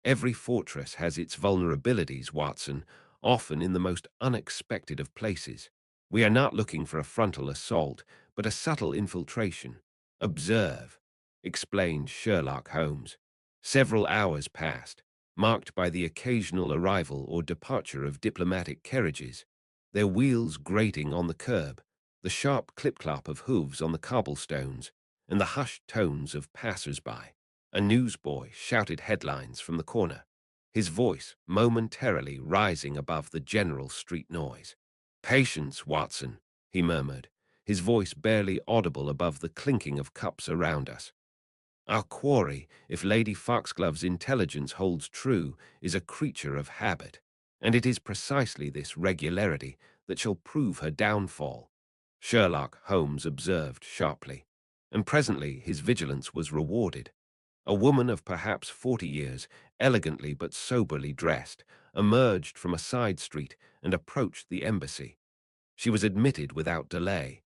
"Every fortress has its vulnerabilities, Watson, often in the most unexpected of places. We are not looking for a frontal assault, but a subtle infiltration. Observe," explained Sherlock Holmes. Several hours passed, marked by the occasional arrival or departure of diplomatic carriages, their wheels grating on the curb, the sharp clip-clop of hooves on the cobblestones, and the hushed tones of passers-by. A newsboy shouted headlines from the corner, his voice momentarily rising above the general street noise. "Patience, Watson," he murmured, his voice barely audible above the clinking of cups around us. "Our quarry, if Lady Foxglove's intelligence holds true, is a creature of habit, and it is precisely this regularity that shall prove her downfall," Sherlock Holmes observed sharply, and presently his vigilance was rewarded. A woman of perhaps 40 years, elegantly but soberly dressed, emerged from a side street and approached the embassy. She was admitted without delay.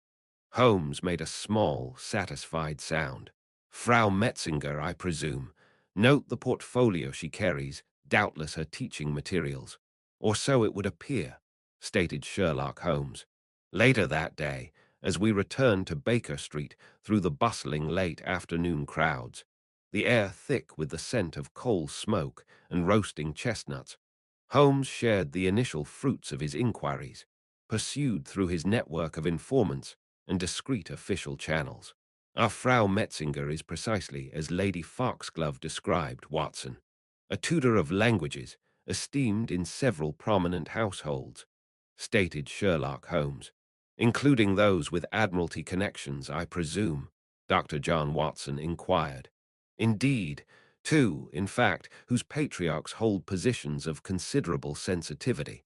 Holmes made a small, satisfied sound. "Frau Metzinger, I presume. Note the portfolio she carries, doubtless her teaching materials. Or so it would appear," stated Sherlock Holmes. Later that day, as we returned to Baker Street through the bustling late afternoon crowds, the air thick with the scent of coal smoke and roasting chestnuts, Holmes shared the initial fruits of his inquiries, pursued through his network of informants and discreet official channels. "Our Frau Metzinger is precisely as Lady Foxglove described, Watson. A tutor of languages, esteemed in several prominent households," stated Sherlock Holmes. "Including those with Admiralty connections, I presume?" Dr. John Watson inquired. "Indeed, two, in fact, whose patriarchs hold positions of considerable sensitivity."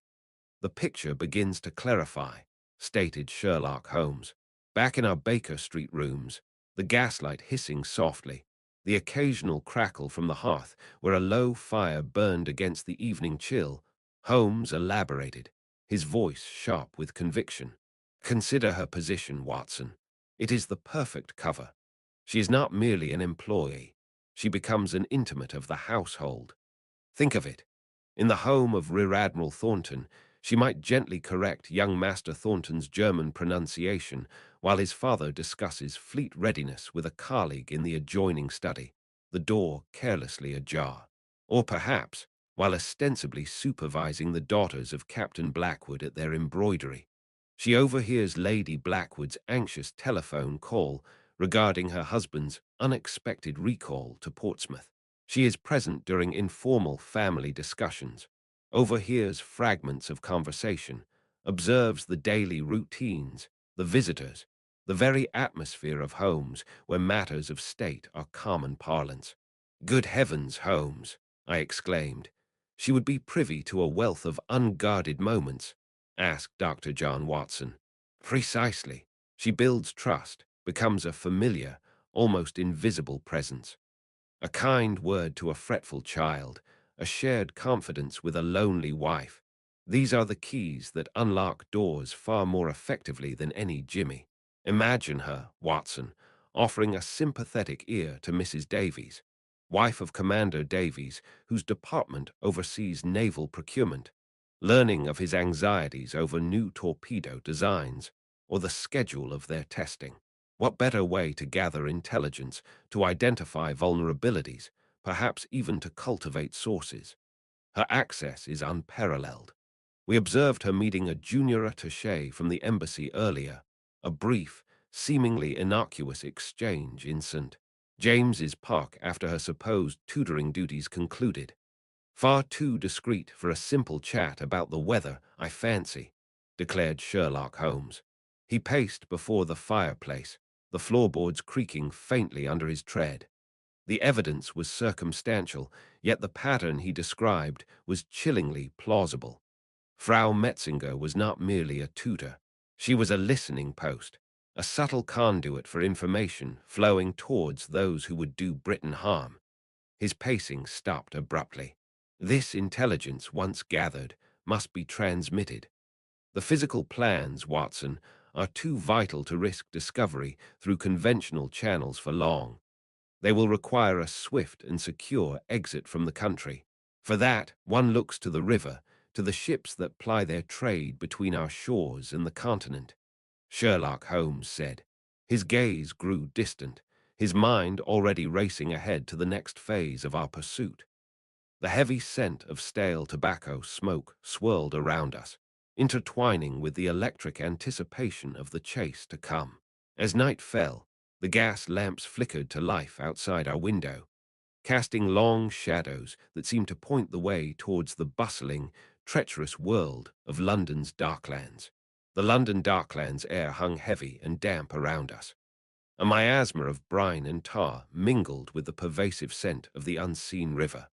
"The picture begins to clarify," stated Sherlock Holmes. Back in our Baker Street rooms, the gaslight hissing softly, the occasional crackle from the hearth where a low fire burned against the evening chill, Holmes elaborated, his voice sharp with conviction. "Consider her position, Watson. It is the perfect cover. She is not merely an employee. She becomes an intimate of the household. Think of it. In the home of Rear Admiral Thornton, she might gently correct young Master Thornton's German pronunciation while his father discusses fleet readiness with a colleague in the adjoining study, the door carelessly ajar. Or perhaps, while ostensibly supervising the daughters of Captain Blackwood at their embroidery, she overhears Lady Blackwood's anxious telephone call regarding her husband's unexpected recall to Portsmouth. She is present during informal family discussions, overhears fragments of conversation, observes the daily routines, the visitors, the very atmosphere of Holmes where matters of state are common parlance. Good heavens, Holmes, I exclaimed. She would be privy to a wealth of unguarded moments, asked Dr. John Watson. Precisely. She builds trust, becomes a familiar, almost invisible presence. A kind word to a fretful child, a shared confidence with a lonely wife. These are the keys that unlock doors far more effectively than any jimmy. Imagine her, Watson, offering a sympathetic ear to Mrs. Davies, wife of Commander Davies, whose department oversees naval procurement, learning of his anxieties over new torpedo designs or the schedule of their testing. What better way to gather intelligence, to identify vulnerabilities, perhaps even to cultivate sources? Her access is unparalleled. We observed her meeting a junior attaché from the embassy earlier, a brief, seemingly innocuous exchange in St. James's Park after her supposed tutoring duties concluded. Far too discreet for a simple chat about the weather, I fancy, declared Sherlock Holmes. He paced before the fireplace, the floorboards creaking faintly under his tread. The evidence was circumstantial, yet the pattern he described was chillingly plausible. Frau Metzinger was not merely a tutor. She was a listening post, a subtle conduit for information flowing towards those who would do Britain harm. His pacing stopped abruptly. This intelligence, once gathered, must be transmitted. The physical plans, Watson, are too vital to risk discovery through conventional channels for long. They will require a swift and secure exit from the country. For that, one looks to the river, to the ships that ply their trade between our shores and the continent, Sherlock Holmes said. His gaze grew distant, his mind already racing ahead to the next phase of our pursuit. The heavy scent of stale tobacco smoke swirled around us, intertwining with the electric anticipation of the chase to come. As night fell, the gas lamps flickered to life outside our window, casting long shadows that seemed to point the way towards the bustling, treacherous world of London's Darklands. The London Darklands air hung heavy and damp around us. A miasma of brine and tar mingled with the pervasive scent of the unseen river.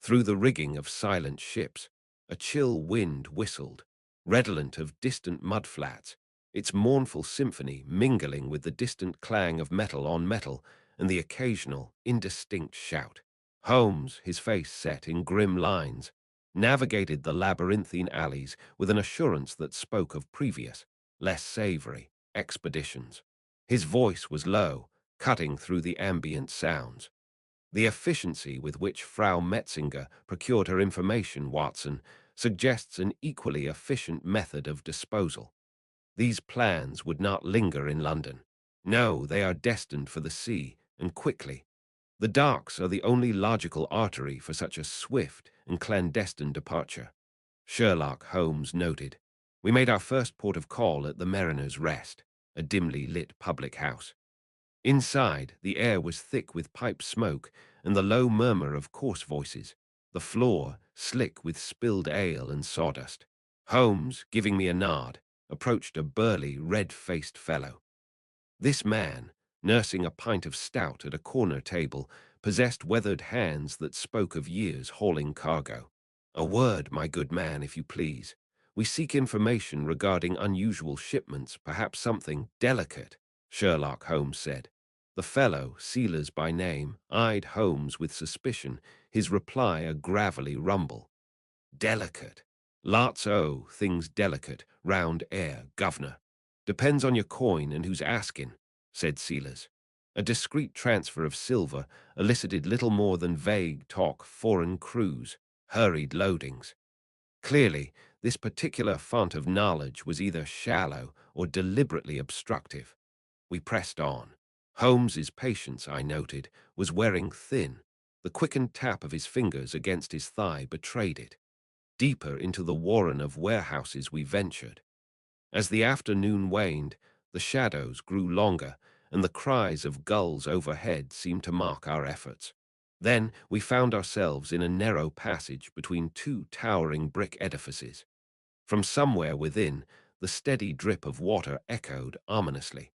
Through the rigging of silent ships, a chill wind whistled, redolent of distant mudflats, its mournful symphony mingling with the distant clang of metal on metal and the occasional, indistinct shout. Holmes, his face set in grim lines, navigated the labyrinthine alleys with an assurance that spoke of previous, less savory, expeditions. His voice was low, cutting through the ambient sounds. The efficiency with which Frau Metzinger procured her information, Watson, suggests an equally efficient method of disposal. These plans would not linger in London. No, they are destined for the sea, and quickly. The docks are the only logical artery for such a swift and clandestine departure. Sherlock Holmes noted. We made our first port of call at the Mariner's Rest, a dimly lit public house. Inside, the air was thick with pipe smoke and the low murmur of coarse voices, the floor slick with spilled ale and sawdust. Holmes, giving me a nod, approached a burly, red-faced fellow. This man, nursing a pint of stout at a corner table, possessed weathered hands that spoke of years hauling cargo. A word, my good man, if you please. We seek information regarding unusual shipments, perhaps something delicate, Sherlock Holmes said. The fellow, Sealers by name, eyed Holmes with suspicion, his reply a gravelly rumble. Delicate. Lots o' things delicate, round air, governor. Depends on your coin and who's asking, said Sealers. A discreet transfer of silver elicited little more than vague talk, foreign crews, hurried loadings. Clearly, this particular font of knowledge was either shallow or deliberately obstructive. We pressed on. Holmes's patience, I noted, was wearing thin. The quickened tap of his fingers against his thigh betrayed it. Deeper into the warren of warehouses we ventured. As the afternoon waned, the shadows grew longer, and the cries of gulls overhead seemed to mark our efforts. Then we found ourselves in a narrow passage between two towering brick edifices. From somewhere within, the steady drip of water echoed ominously.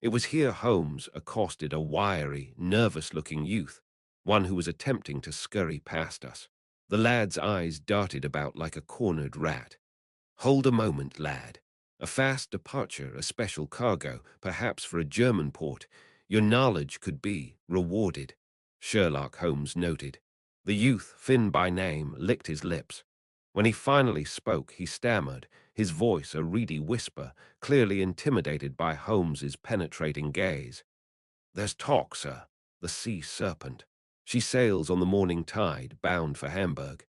It was here Holmes accosted a wiry, nervous-looking youth, one who was attempting to scurry past us. The lad's eyes darted about like a cornered rat. "Hold a moment, lad. A fast departure, a special cargo, perhaps for a German port. Your knowledge could be rewarded," Sherlock Holmes noted. The youth, Finn by name, licked his lips. When he finally spoke, he stammered, his voice a reedy whisper, clearly intimidated by Holmes's penetrating gaze. "There's talk, sir. The Sea Serpent. She sails on the morning tide, bound for Hamburg.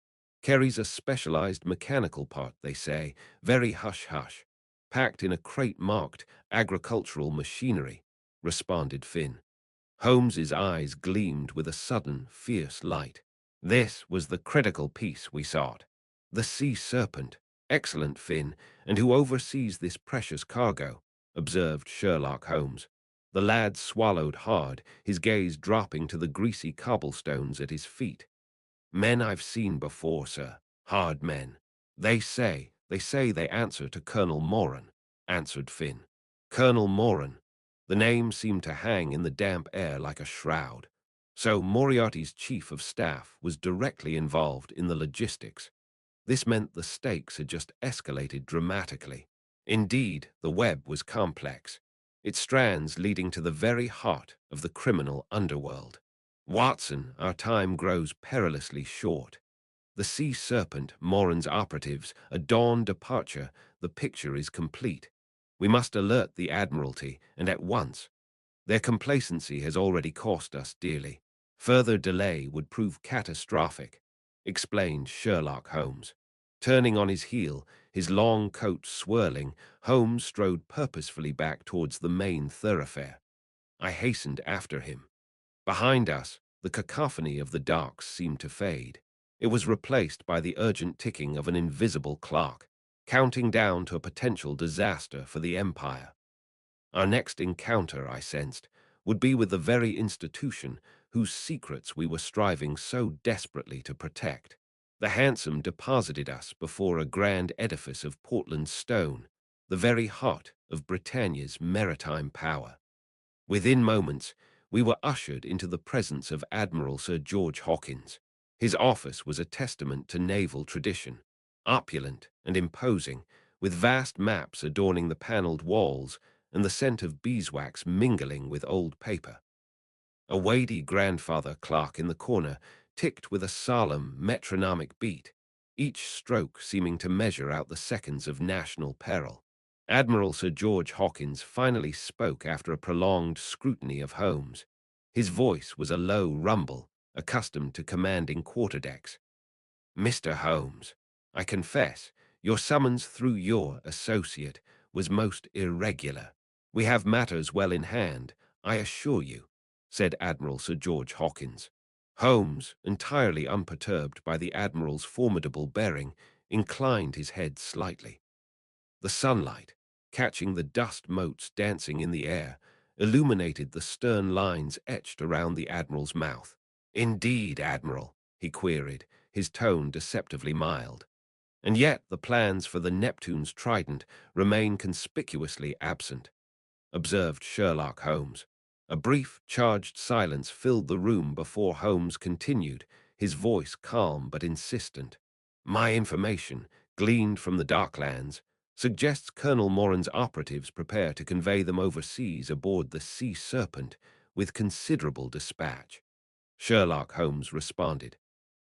Carries a specialized mechanical part, they say, very hush-hush. Packed in a crate marked agricultural machinery," responded Finn. Holmes's eyes gleamed with a sudden, fierce light. This was the critical piece we sought. "The Sea Serpent. Excellent, Finn, and who oversees this precious cargo," observed Sherlock Holmes. The lad swallowed hard, his gaze dropping to the greasy cobblestones at his feet. "Men I've seen before, sir. Hard men. They say they answer to Colonel Moran," answered Finn. Colonel Moran. The name seemed to hang in the damp air like a shroud. So Moriarty's chief of staff was directly involved in the logistics. This meant the stakes had just escalated dramatically. Indeed, the web was complex, its strands leading to the very heart of the criminal underworld. "Watson, our time grows perilously short. The Sea Serpent, Moran's operatives, a dawn departure, the picture is complete. We must alert the Admiralty, and at once. Their complacency has already cost us dearly. Further delay would prove catastrophic," explained Sherlock Holmes. Turning on his heel, his long coat swirling, Holmes strode purposefully back towards the main thoroughfare. I hastened after him. Behind us, the cacophony of the docks seemed to fade. It was replaced by the urgent ticking of an invisible clock, counting down to a potential disaster for the Empire. Our next encounter, I sensed, would be with the very institution whose secrets we were striving so desperately to protect. The hansom deposited us before a grand edifice of Portland stone, the very heart of Britannia's maritime power. Within moments, we were ushered into the presence of Admiral Sir George Hawkins. His office was a testament to naval tradition, opulent and imposing, with vast maps adorning the paneled walls and the scent of beeswax mingling with old paper. A weighty grandfather clock in the corner ticked with a solemn, metronomic beat, each stroke seeming to measure out the seconds of national peril. Admiral Sir George Hawkins finally spoke after a prolonged scrutiny of Holmes. His voice was a low rumble, accustomed to commanding quarterdecks. "Mr. Holmes, I confess, your summons through your associate was most irregular. We have matters well in hand, I assure you," said Admiral Sir George Hawkins. Holmes, entirely unperturbed by the Admiral's formidable bearing, inclined his head slightly. The sunlight, catching the dust motes dancing in the air, illuminated the stern lines etched around the Admiral's mouth. "Indeed, Admiral," he queried, his tone deceptively mild. "And yet the plans for the Neptune's trident remain conspicuously absent," observed Sherlock Holmes. A brief, charged silence filled the room before Holmes continued, his voice calm but insistent. "My information, gleaned from the Docklands, suggests Colonel Moran's operatives prepare to convey them overseas aboard the Sea Serpent with considerable dispatch." Sherlock Holmes responded.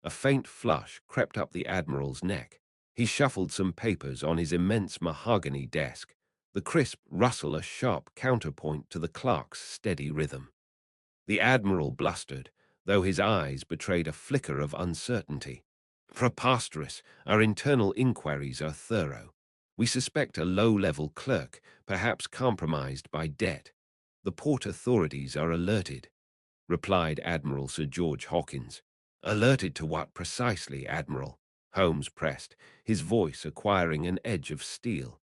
A faint flush crept up the Admiral's neck. He shuffled some papers on his immense mahogany desk, the crisp rustle a sharp counterpoint to the clock's steady rhythm. The Admiral blustered, though his eyes betrayed a flicker of uncertainty. "Preposterous. Our internal inquiries are thorough. We suspect a low-level clerk, perhaps compromised by debt. The port authorities are alerted," replied Admiral Sir George Hawkins. "Alerted to what precisely, Admiral?" Holmes pressed, his voice acquiring an edge of steel.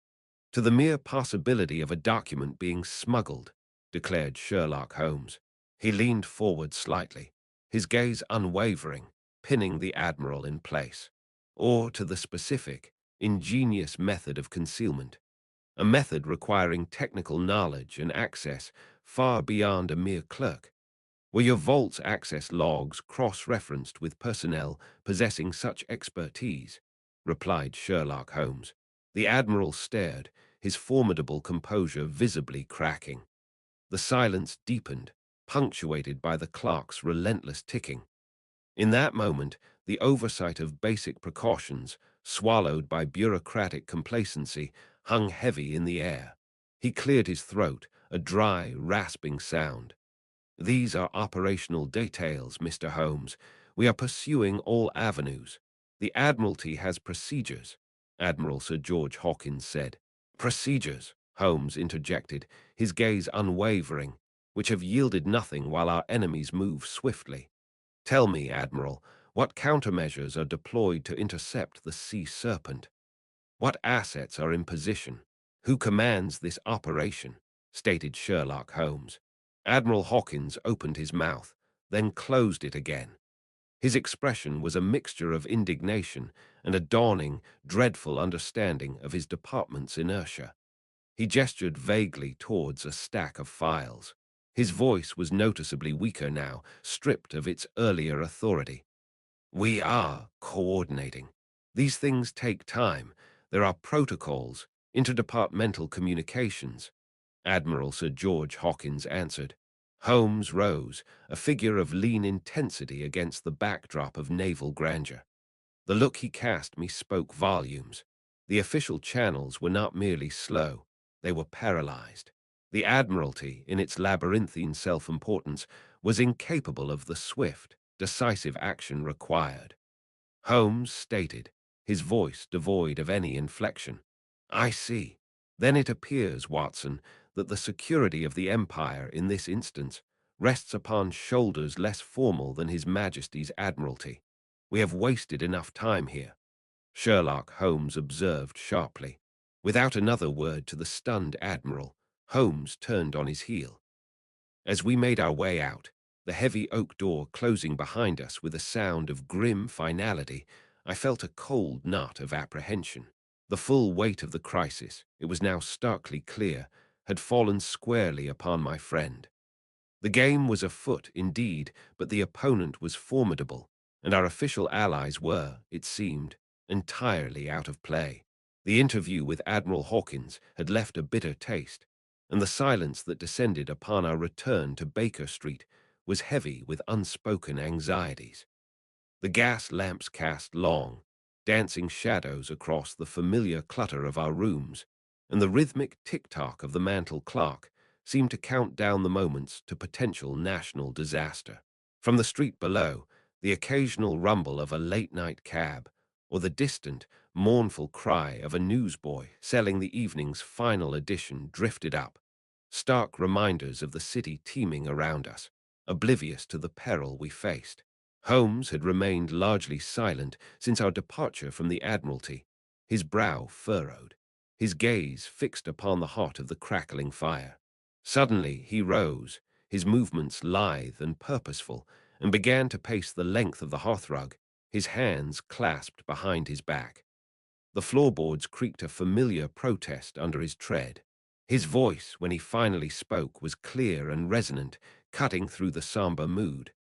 "To the mere possibility of a document being smuggled," declared Sherlock Holmes. He leaned forward slightly, his gaze unwavering, pinning the Admiral in place. Or to the specific, ingenious method of concealment, a method requiring technical knowledge and access far beyond a mere clerk. Were your vault's access logs cross-referenced with personnel possessing such expertise? Replied Sherlock Holmes. The Admiral stared, his formidable composure visibly cracking. The silence deepened, punctuated by the clock's relentless ticking. In that moment, the oversight of basic precautions, swallowed by bureaucratic complacency, hung heavy in the air. He cleared his throat, a dry, rasping sound. These are operational details, Mr. Holmes. We are pursuing all avenues. The Admiralty has procedures, Admiral Sir George Hawkins said. Procedures, Holmes interjected, his gaze unwavering, which have yielded nothing while our enemies move swiftly. Tell me, Admiral, what countermeasures are deployed to intercept the sea serpent? What assets are in position? Who commands this operation? Stated Sherlock Holmes. Admiral Hawkins opened his mouth, then closed it again. His expression was a mixture of indignation and a dawning, dreadful understanding of his department's inertia. He gestured vaguely towards a stack of files. His voice was noticeably weaker now, stripped of its earlier authority. We are coordinating. These things take time. There are protocols, interdepartmental communications. Admiral Sir George Hawkins answered. Holmes rose, a figure of lean intensity against the backdrop of naval grandeur. The look he cast me spoke volumes. The official channels were not merely slow, they were paralyzed. The Admiralty, in its labyrinthine self-importance, was incapable of the swift, decisive action required. Holmes stated, his voice devoid of any inflection. I see. Then it appears, Watson, that the security of the Empire in this instance rests upon shoulders less formal than His Majesty's Admiralty. We have wasted enough time here, Sherlock Holmes observed sharply. Without another word to the stunned Admiral, Holmes turned on his heel. As we made our way out, the heavy oak door closing behind us with a sound of grim finality, I felt a cold knot of apprehension. The full weight of the crisis, it was now starkly clear, had fallen squarely upon my friend. The game was afoot, indeed, but the opponent was formidable, and our official allies were, it seemed, entirely out of play. The interview with Admiral Hawkins had left a bitter taste, and the silence that descended upon our return to Baker Street was heavy with unspoken anxieties. The gas lamps cast long, dancing shadows across the familiar clutter of our rooms, and the rhythmic tick-tock of the mantel clock seemed to count down the moments to potential national disaster. From the street below, the occasional rumble of a late-night cab, or the distant, mournful cry of a newsboy selling the evening's final edition drifted up, stark reminders of the city teeming around us, oblivious to the peril we faced. Holmes had remained largely silent since our departure from the Admiralty, his brow furrowed, his gaze fixed upon the heart of the crackling fire. Suddenly he rose, his movements lithe and purposeful, and began to pace the length of the hearthrug, his hands clasped behind his back. The floorboards creaked a familiar protest under his tread. His voice, when he finally spoke, was clear and resonant, cutting through the somber mood.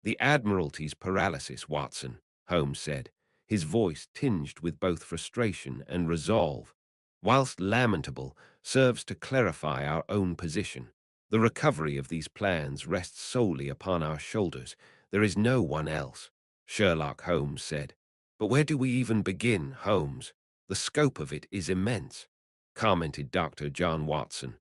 The Admiralty's paralysis, Watson, Holmes said, his voice tinged with both frustration and resolve, whilst lamentable, serves to clarify our own position. The recovery of these plans rests solely upon our shoulders. There is no one else, Sherlock Holmes said. But where do we even begin, Holmes? The scope of it is immense, commented Dr. John Watson.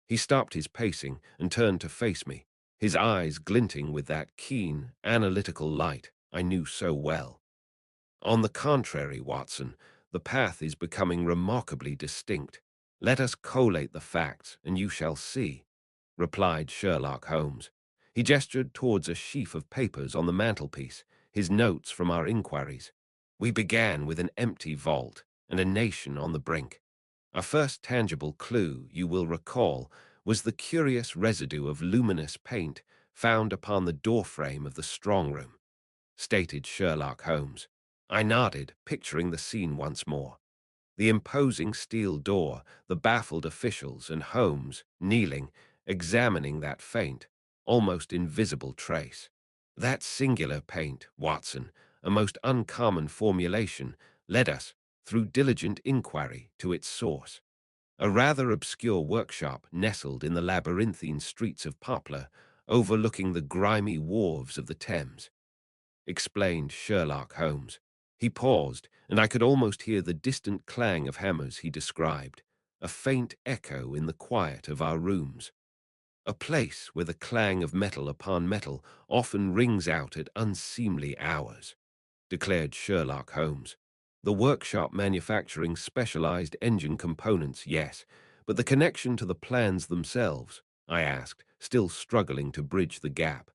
He stopped his pacing and turned to face me, his eyes glinting with that keen, analytical light I knew so well. On the contrary, Watson, the path is becoming remarkably distinct. Let us collate the facts, and you shall see, replied Sherlock Holmes. He gestured towards a sheaf of papers on the mantelpiece, his notes from our inquiries. We began with an empty vault and a nation on the brink. Our first tangible clue, you will recall, was the curious residue of luminous paint found upon the doorframe of the strong room," stated Sherlock Holmes. I nodded, picturing the scene once more. The imposing steel door, the baffled officials, and Holmes, kneeling, examining that faint, almost invisible trace. That singular paint, Watson, a most uncommon formulation, led us, through diligent inquiry, to its source. A rather obscure workshop nestled in the labyrinthine streets of Poplar, overlooking the grimy wharves of the Thames, explained Sherlock Holmes. He paused, and I could almost hear the distant clang of hammers he described, a faint echo in the quiet of our rooms. A place where the clang of metal upon metal often rings out at unseemly hours, declared Sherlock Holmes. The workshop manufacturing specialized engine components, yes, but the connection to the plans themselves, I asked, still struggling to bridge the gap.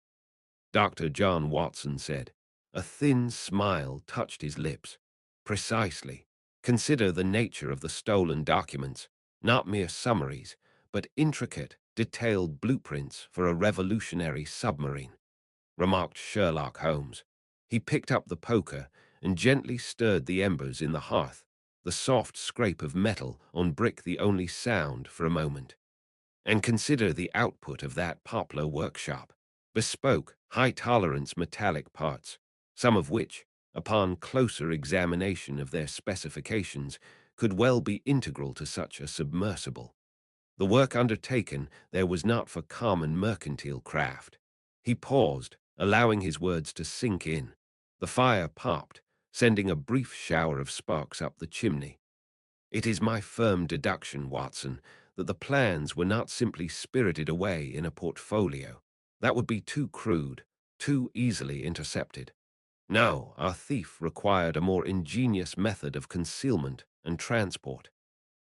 Dr. John Watson said. A thin smile touched his lips. Precisely. Consider the nature of the stolen documents, not mere summaries, but intricate, detailed blueprints for a revolutionary submarine, remarked Sherlock Holmes. He picked up the poker and gently stirred the embers in the hearth, the soft scrape of metal on brick the only sound for a moment. And consider the output of that Poplar workshop. Bespoke, high-tolerance metallic parts, some of which, upon closer examination of their specifications, could well be integral to such a submersible. The work undertaken there was not for common mercantile craft. He paused, allowing his words to sink in. The fire popped, sending a brief shower of sparks up the chimney. It is my firm deduction, Watson, that the plans were not simply spirited away in a portfolio. That would be too crude, too easily intercepted. No, our thief required a more ingenious method of concealment and transport,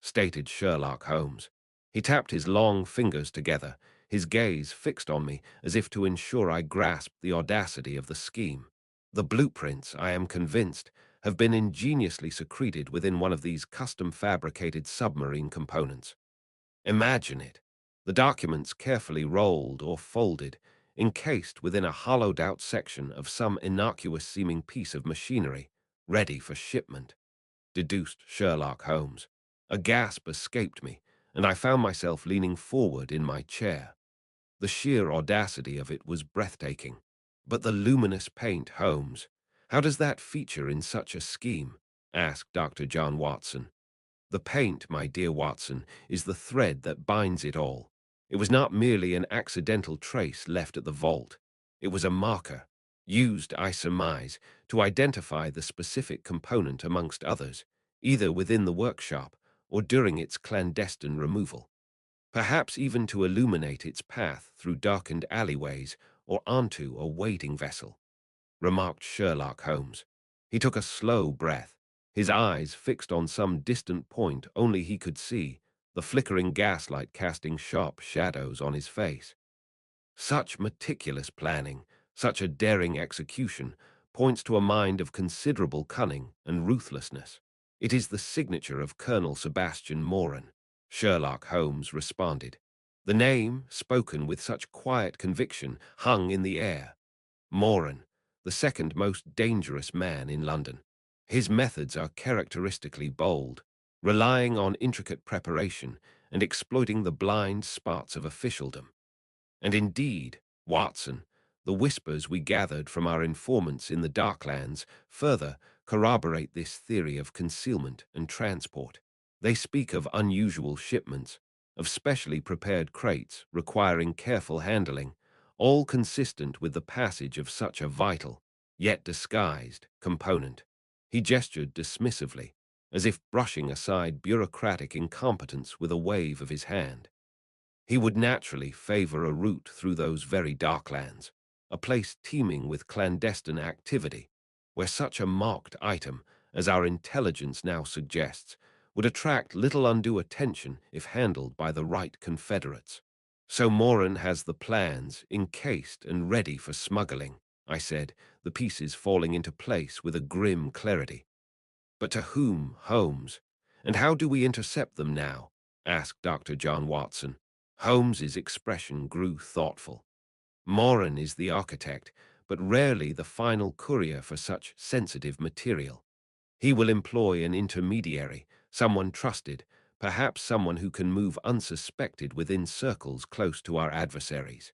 stated Sherlock Holmes. He tapped his long fingers together, his gaze fixed on me as if to ensure I grasped the audacity of the scheme. The blueprints, I am convinced, have been ingeniously secreted within one of these custom-fabricated submarine components. Imagine it. The documents carefully rolled or folded, encased within a hollowed-out section of some innocuous-seeming piece of machinery, ready for shipment, deduced Sherlock Holmes. A gasp escaped me, and I found myself leaning forward in my chair. The sheer audacity of it was breathtaking. But the luminous paint, Holmes, how does that feature in such a scheme? Asked Dr. John Watson. The paint, my dear Watson, is the thread that binds it all. It was not merely an accidental trace left at the vault. It was a marker, used, I surmise, to identify the specific component amongst others, either within the workshop or during its clandestine removal. Perhaps even to illuminate its path through darkened alleyways or onto a waiting vessel, remarked Sherlock Holmes. He took a slow breath, his eyes fixed on some distant point only he could see, the flickering gaslight casting sharp shadows on his face. Such meticulous planning, such a daring execution, points to a mind of considerable cunning and ruthlessness. It is the signature of Colonel Sebastian Moran, Sherlock Holmes responded. The name, spoken with such quiet conviction, hung in the air. Moran, the second most dangerous man in London. His methods are characteristically bold, relying on intricate preparation and exploiting the blind spots of officialdom. And indeed, Watson, the whispers we gathered from our informants in the Darklands further corroborate this theory of concealment and transport. They speak of unusual shipments, of specially prepared crates requiring careful handling, all consistent with the passage of such a vital, yet disguised, component. He gestured dismissively, as if brushing aside bureaucratic incompetence with a wave of his hand. He would naturally favor a route through those very Darklands, a place teeming with clandestine activity, where such a marked item, as our intelligence now suggests, would attract little undue attention if handled by the right Confederates. So Moran has the plans encased and ready for smuggling, I said, the pieces falling into place with a grim clarity. But to whom, Holmes? And how do we intercept them now? Asked Dr. John Watson. Holmes's expression grew thoughtful. Moran is the architect, but rarely the final courier for such sensitive material. He will employ an intermediary, someone trusted, perhaps someone who can move unsuspected within circles close to our adversaries,"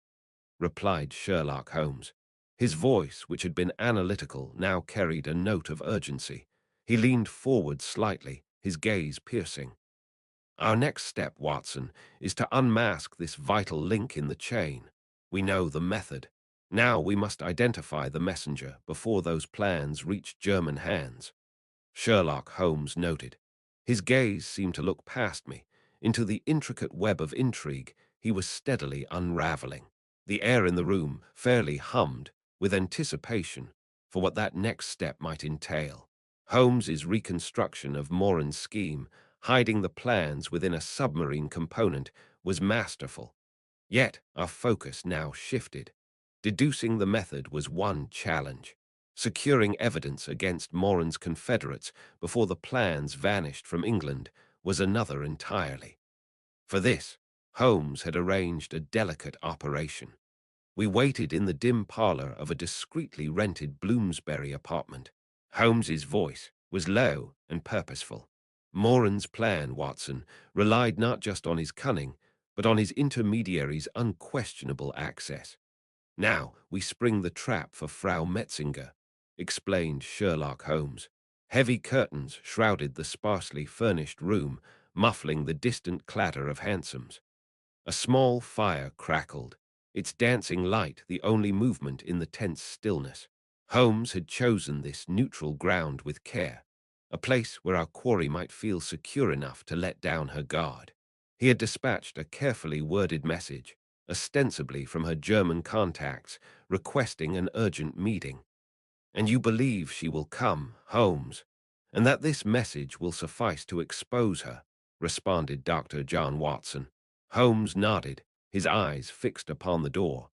replied Sherlock Holmes. His voice, which had been analytical, now carried a note of urgency. He leaned forward slightly, his gaze piercing. "Our next step, Watson, is to unmask this vital link in the chain. We know the method. Now we must identify the messenger before those plans reach German hands," Sherlock Holmes noted. His gaze seemed to look past me, into the intricate web of intrigue he was steadily unraveling. The air in the room fairly hummed with anticipation for what that next step might entail. Holmes's reconstruction of Moran's scheme, hiding the plans within a submarine component, was masterful. Yet our focus now shifted. Deducing the method was one challenge. Securing evidence against Moran's confederates before the plans vanished from England was another entirely. For this, Holmes had arranged a delicate operation. We waited in the dim parlor of a discreetly rented Bloomsbury apartment. Holmes's voice was low and purposeful. Moran's plan, Watson, relied not just on his cunning, but on his intermediary's unquestionable access. "Now we spring the trap for Frau Metzinger," explained Sherlock Holmes. Heavy curtains shrouded the sparsely furnished room, muffling the distant clatter of hansoms. A small fire crackled, its dancing light the only movement in the tense stillness. Holmes had chosen this neutral ground with care, a place where our quarry might feel secure enough to let down her guard. He had dispatched a carefully worded message, ostensibly from her German contacts, requesting an urgent meeting. "And you believe she will come, Holmes, and that this message will suffice to expose her," responded Dr. John Watson. Holmes nodded, his eyes fixed upon the door.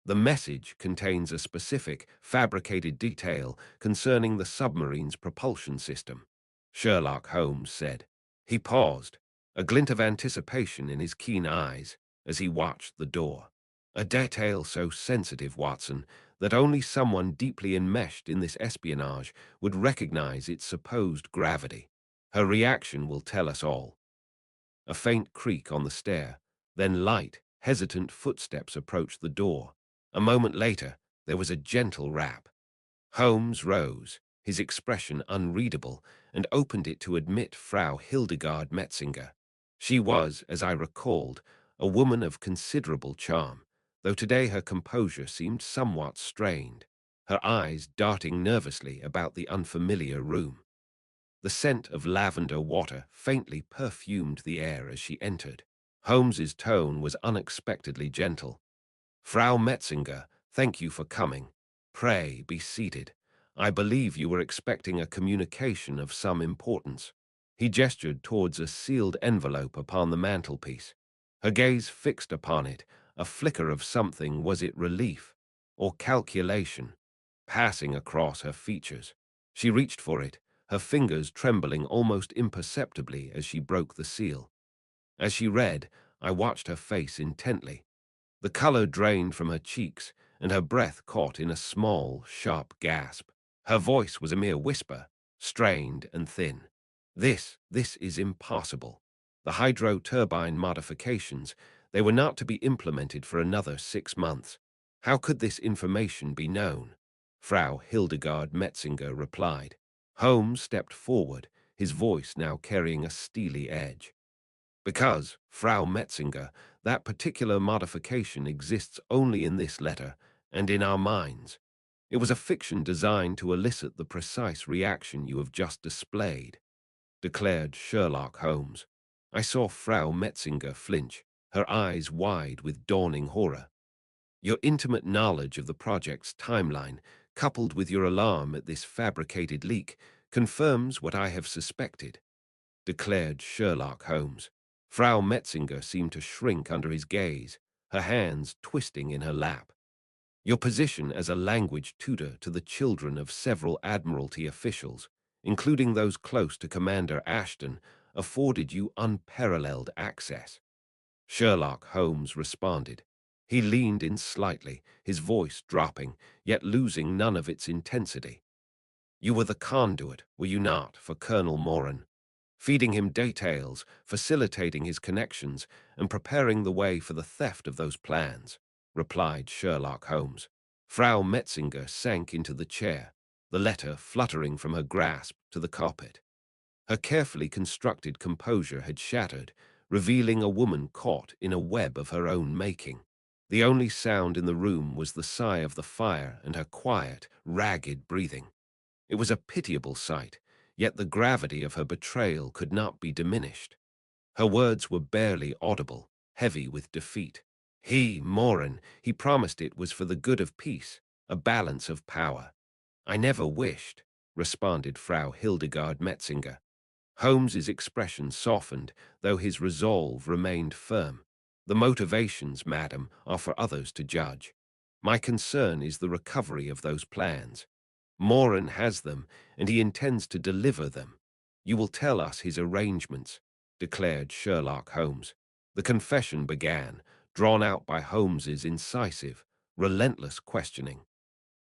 "The message contains a specific, fabricated detail concerning the submarine's propulsion system," Sherlock Holmes said. He paused, a glint of anticipation in his keen eyes as he watched the door. "A detail so sensitive, Watson, that only someone deeply enmeshed in this espionage would recognize its supposed gravity. Her reaction will tell us all." A faint creak on the stair, then light, hesitant footsteps approached the door. A moment later, there was a gentle rap. Holmes rose, his expression unreadable, and opened it to admit Frau Hildegard Metzinger. She was, as I recalled, a woman of considerable charm, though today her composure seemed somewhat strained, her eyes darting nervously about the unfamiliar room. The scent of lavender water faintly perfumed the air as she entered. Holmes's tone was unexpectedly gentle. "Frau Metzinger, thank you for coming. Pray be seated. I believe you were expecting a communication of some importance." He gestured towards a sealed envelope upon the mantelpiece. Her gaze fixed upon it, a flicker of something, was it relief or calculation, passing across her features. She reached for it, her fingers trembling almost imperceptibly as she broke the seal. As she read, I watched her face intently. The color drained from her cheeks, and her breath caught in a small, sharp gasp. Her voice was a mere whisper, strained and thin. This is impossible. The hydro-turbine modifications, they were not to be implemented for another 6 months. How could this information be known?" Frau Hildegard Metzinger replied. Holmes stepped forward, his voice now carrying a steely edge. "Because, Frau Metzinger, that particular modification exists only in this letter and in our minds. It was a fiction designed to elicit the precise reaction you have just displayed," declared Sherlock Holmes. I saw Frau Metzinger flinch, her eyes wide with dawning horror. "Your intimate knowledge of the project's timeline, coupled with your alarm at this fabricated leak, confirms what I have suspected," declared Sherlock Holmes. Frau Metzinger seemed to shrink under his gaze, her hands twisting in her lap. "Your position as a language tutor to the children of several Admiralty officials, including those close to Commander Ashton, afforded you unparalleled access," Sherlock Holmes responded. He leaned in slightly, his voice dropping, yet losing none of its intensity. You were the conduit, were you not, for Colonel Moran, feeding him details, facilitating his connections, and preparing the way for the theft of those plans, replied Sherlock Holmes. Frau Metzinger sank into the chair, the letter fluttering from her grasp to the carpet. Her carefully constructed composure had shattered, revealing a woman caught in a web of her own making. The only sound in the room was the sigh of the fire and her quiet, ragged breathing. It was a pitiable sight, yet the gravity of her betrayal could not be diminished. Her words were barely audible, heavy with defeat. Moran, he promised it was for the good of peace, a balance of power. I never wished, responded Frau Hildegard Metzinger. Holmes's expression softened, though his resolve remained firm. The motivations, madam, are for others to judge. My concern is the recovery of those plans. Moran has them, and he intends to deliver them. You will tell us his arrangements, declared Sherlock Holmes. The confession began, drawn out by Holmes's incisive, relentless questioning.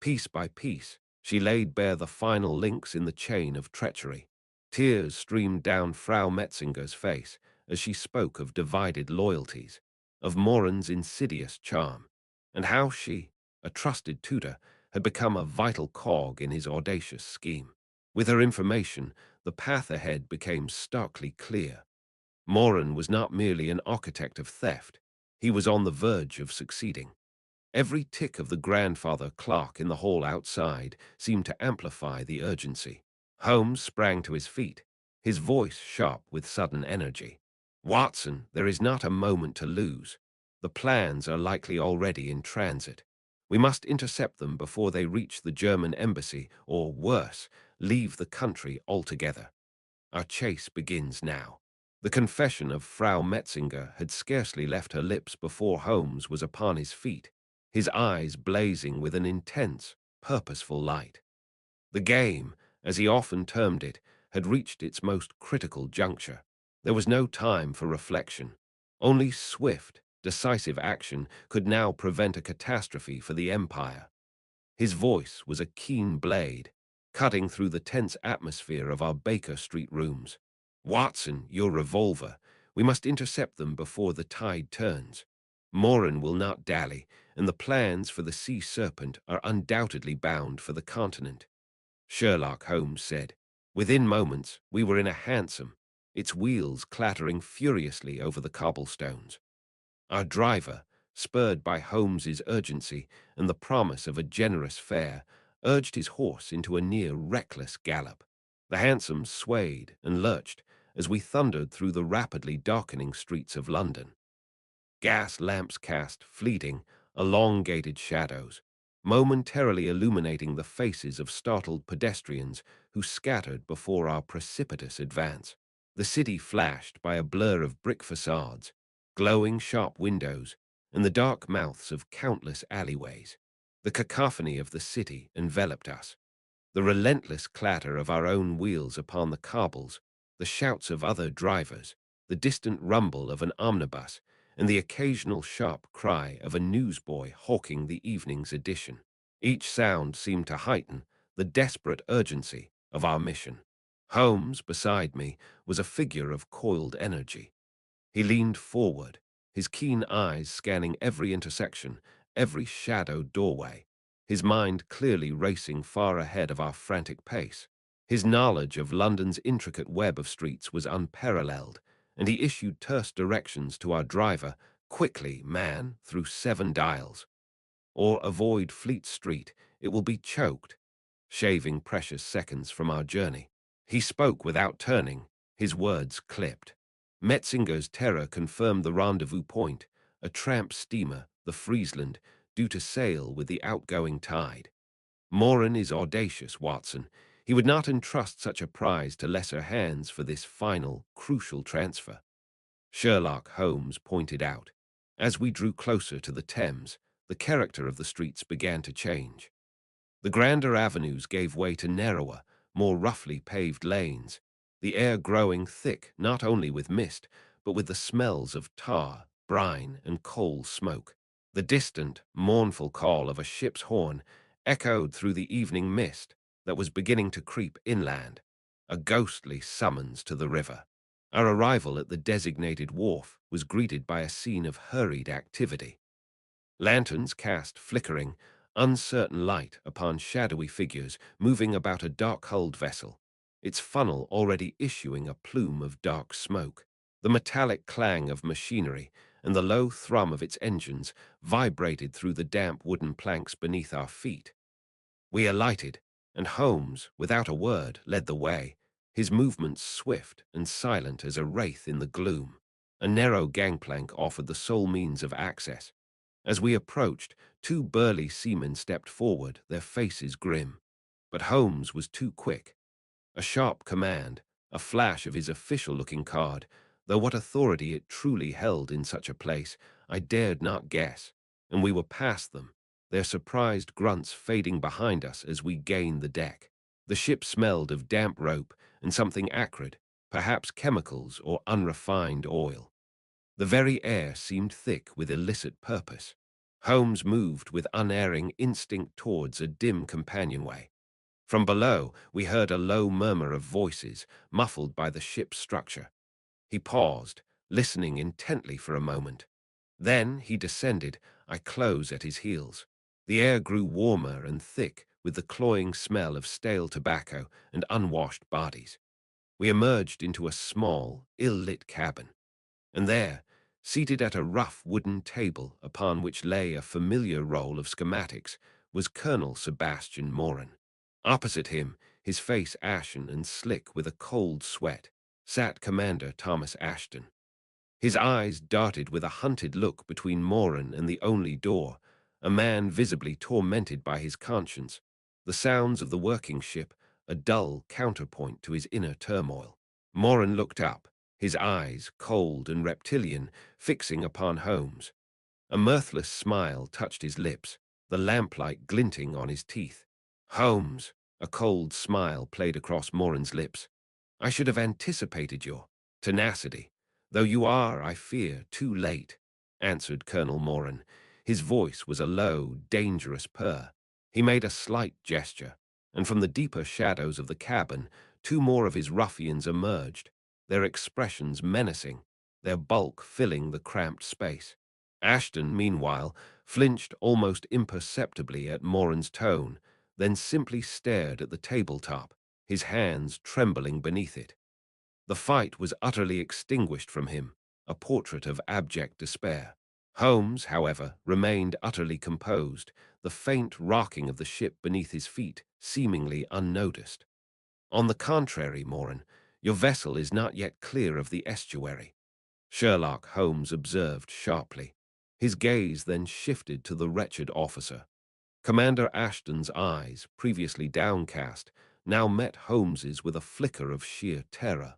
Piece by piece, she laid bare the final links in the chain of treachery. Tears streamed down Frau Metzinger's face as she spoke of divided loyalties, of Moran's insidious charm, and how she, a trusted tutor, had become a vital cog in his audacious scheme. With her information, the path ahead became starkly clear. Moran was not merely an architect of theft, he was on the verge of succeeding. Every tick of the grandfather clock in the hall outside seemed to amplify the urgency. Holmes sprang to his feet, his voice sharp with sudden energy. Watson, there is not a moment to lose. The plans are likely already in transit. We must intercept them before they reach the German embassy, or worse, leave the country altogether. Our chase begins now. The confession of Frau Metzinger had scarcely left her lips before Holmes was upon his feet, his eyes blazing with an intense, purposeful light. The game, as he often termed it, had reached its most critical juncture. There was no time for reflection. Only swift, decisive action could now prevent a catastrophe for the Empire. His voice was a keen blade, cutting through the tense atmosphere of our Baker Street rooms. Watson, your revolver. We must intercept them before the tide turns. Moran will not dally, and the plans for the Sea Serpent are undoubtedly bound for the continent. Sherlock Holmes said. Within moments, we were in a hansom, its wheels clattering furiously over the cobblestones. Our driver, spurred by Holmes's urgency and the promise of a generous fare, urged his horse into a near reckless gallop. The hansom swayed and lurched as we thundered through the rapidly darkening streets of London. Gas lamps cast fleeting, elongated shadows, momentarily illuminating the faces of startled pedestrians who scattered before our precipitous advance. The city flashed by a blur of brick facades, glowing shop windows, and the dark mouths of countless alleyways. The cacophony of the city enveloped us. The relentless clatter of our own wheels upon the cobbles, the shouts of other drivers, the distant rumble of an omnibus, and the occasional sharp cry of a newsboy hawking the evening's edition. Each sound seemed to heighten the desperate urgency of our mission. Holmes, beside me, was a figure of coiled energy. He leaned forward, his keen eyes scanning every intersection, every shadowed doorway, his mind clearly racing far ahead of our frantic pace. His knowledge of London's intricate web of streets was unparalleled, and he issued terse directions to our driver, quickly, man, through 7 dials. Or avoid Fleet Street, it will be choked, shaving precious seconds from our journey. He spoke without turning, his words clipped. Metzinger's terror confirmed the rendezvous point, a tramp steamer, the Friesland, due to sail with the outgoing tide. Moran is audacious, Watson. He would not entrust such a prize to lesser hands for this final, crucial transfer. Sherlock Holmes pointed out. As we drew closer to the Thames, the character of the streets began to change. The grander avenues gave way to narrower, more roughly paved lanes, the air growing thick not only with mist, but with the smells of tar, brine, and coal smoke. The distant, mournful call of a ship's horn echoed through the evening mist that was beginning to creep inland, a ghostly summons to the river. Our arrival at the designated wharf was greeted by a scene of hurried activity. Lanterns cast flickering, uncertain light upon shadowy figures moving about a dark-hulled vessel, its funnel already issuing a plume of dark smoke. The metallic clang of machinery and the low thrum of its engines vibrated through the damp wooden planks beneath our feet. We alighted, and Holmes, without a word, led the way, his movements swift and silent as a wraith in the gloom. A narrow gangplank offered the sole means of access. As we approached, two burly seamen stepped forward, their faces grim. But Holmes was too quick. A sharp command, a flash of his official-looking card, though what authority it truly held in such a place, I dared not guess, and we were past them, their surprised grunts fading behind us as we gained the deck. The ship smelled of damp rope and something acrid, perhaps chemicals or unrefined oil. The very air seemed thick with illicit purpose. Holmes moved with unerring instinct towards a dim companionway. From below, we heard a low murmur of voices, muffled by the ship's structure. He paused, listening intently for a moment. Then he descended, I close at his heels. The air grew warmer and thick with the cloying smell of stale tobacco and unwashed bodies. We emerged into a small, ill-lit cabin. And there, seated at a rough wooden table upon which lay a familiar roll of schematics, was Colonel Sebastian Moran. Opposite him, his face ashen and slick with a cold sweat, sat Commander Thomas Ashton. His eyes darted with a hunted look between Moran and the only door, a man visibly tormented by his conscience, the sounds of the working ship a dull counterpoint to his inner turmoil. Moran looked up, his eyes, cold and reptilian, fixing upon Holmes. A mirthless smile touched his lips, the lamplight glinting on his teeth. Holmes, a cold smile played across Moran's lips. I should have anticipated your tenacity, though you are, I fear, too late, answered Colonel Moran. His voice was a low, dangerous purr. He made a slight gesture, and from the deeper shadows of the cabin, two more of his ruffians emerged, their expressions menacing, their bulk filling the cramped space. Ashton, meanwhile, flinched almost imperceptibly at Moran's tone, then simply stared at the tabletop, his hands trembling beneath it. The fight was utterly extinguished from him, a portrait of abject despair. Holmes, however, remained utterly composed, the faint rocking of the ship beneath his feet seemingly unnoticed. On the contrary, Moran, your vessel is not yet clear of the estuary, Sherlock Holmes observed sharply. His gaze then shifted to the wretched officer. Commander Ashton's eyes, previously downcast, now met Holmes's with a flicker of sheer terror.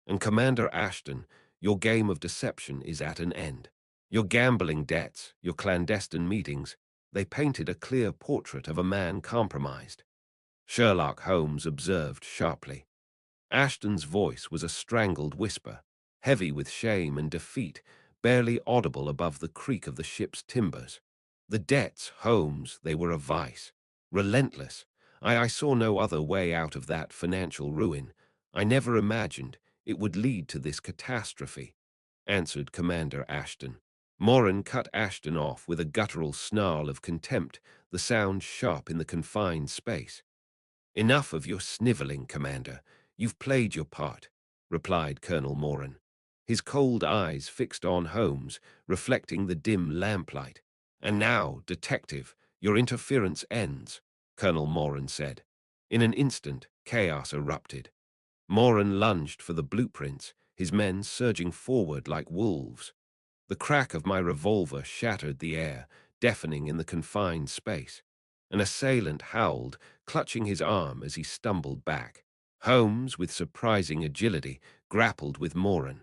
And Commander Ashton, your game of deception is at an end. Your gambling debts, your clandestine meetings, they painted a clear portrait of a man compromised, Sherlock Holmes observed sharply. Ashton's voice was a strangled whisper, heavy with shame and defeat, barely audible above the creak of the ship's timbers. The debts, Holmes, they were a vice. Relentless. I saw no other way out of that financial ruin. I never imagined it would lead to this catastrophe, answered Commander Ashton. Moran cut Ashton off with a guttural snarl of contempt, the sound sharp in the confined space. Enough of your sniveling, Commander. You've played your part, replied Colonel Moran, his cold eyes fixed on Holmes, reflecting the dim lamplight. And now, detective, your interference ends, Colonel Moran said. In an instant, chaos erupted. Moran lunged for the blueprints, his men surging forward like wolves. The crack of my revolver shattered the air, deafening in the confined space. An assailant howled, clutching his arm as he stumbled back. Holmes, with surprising agility, grappled with Moran.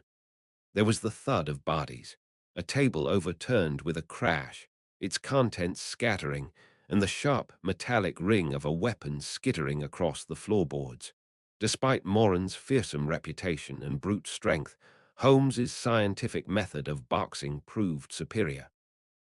There was the thud of bodies, a table overturned with a crash, its contents scattering, and the sharp metallic ring of a weapon skittering across the floorboards. Despite Moran's fearsome reputation and brute strength, Holmes's scientific method of boxing proved superior.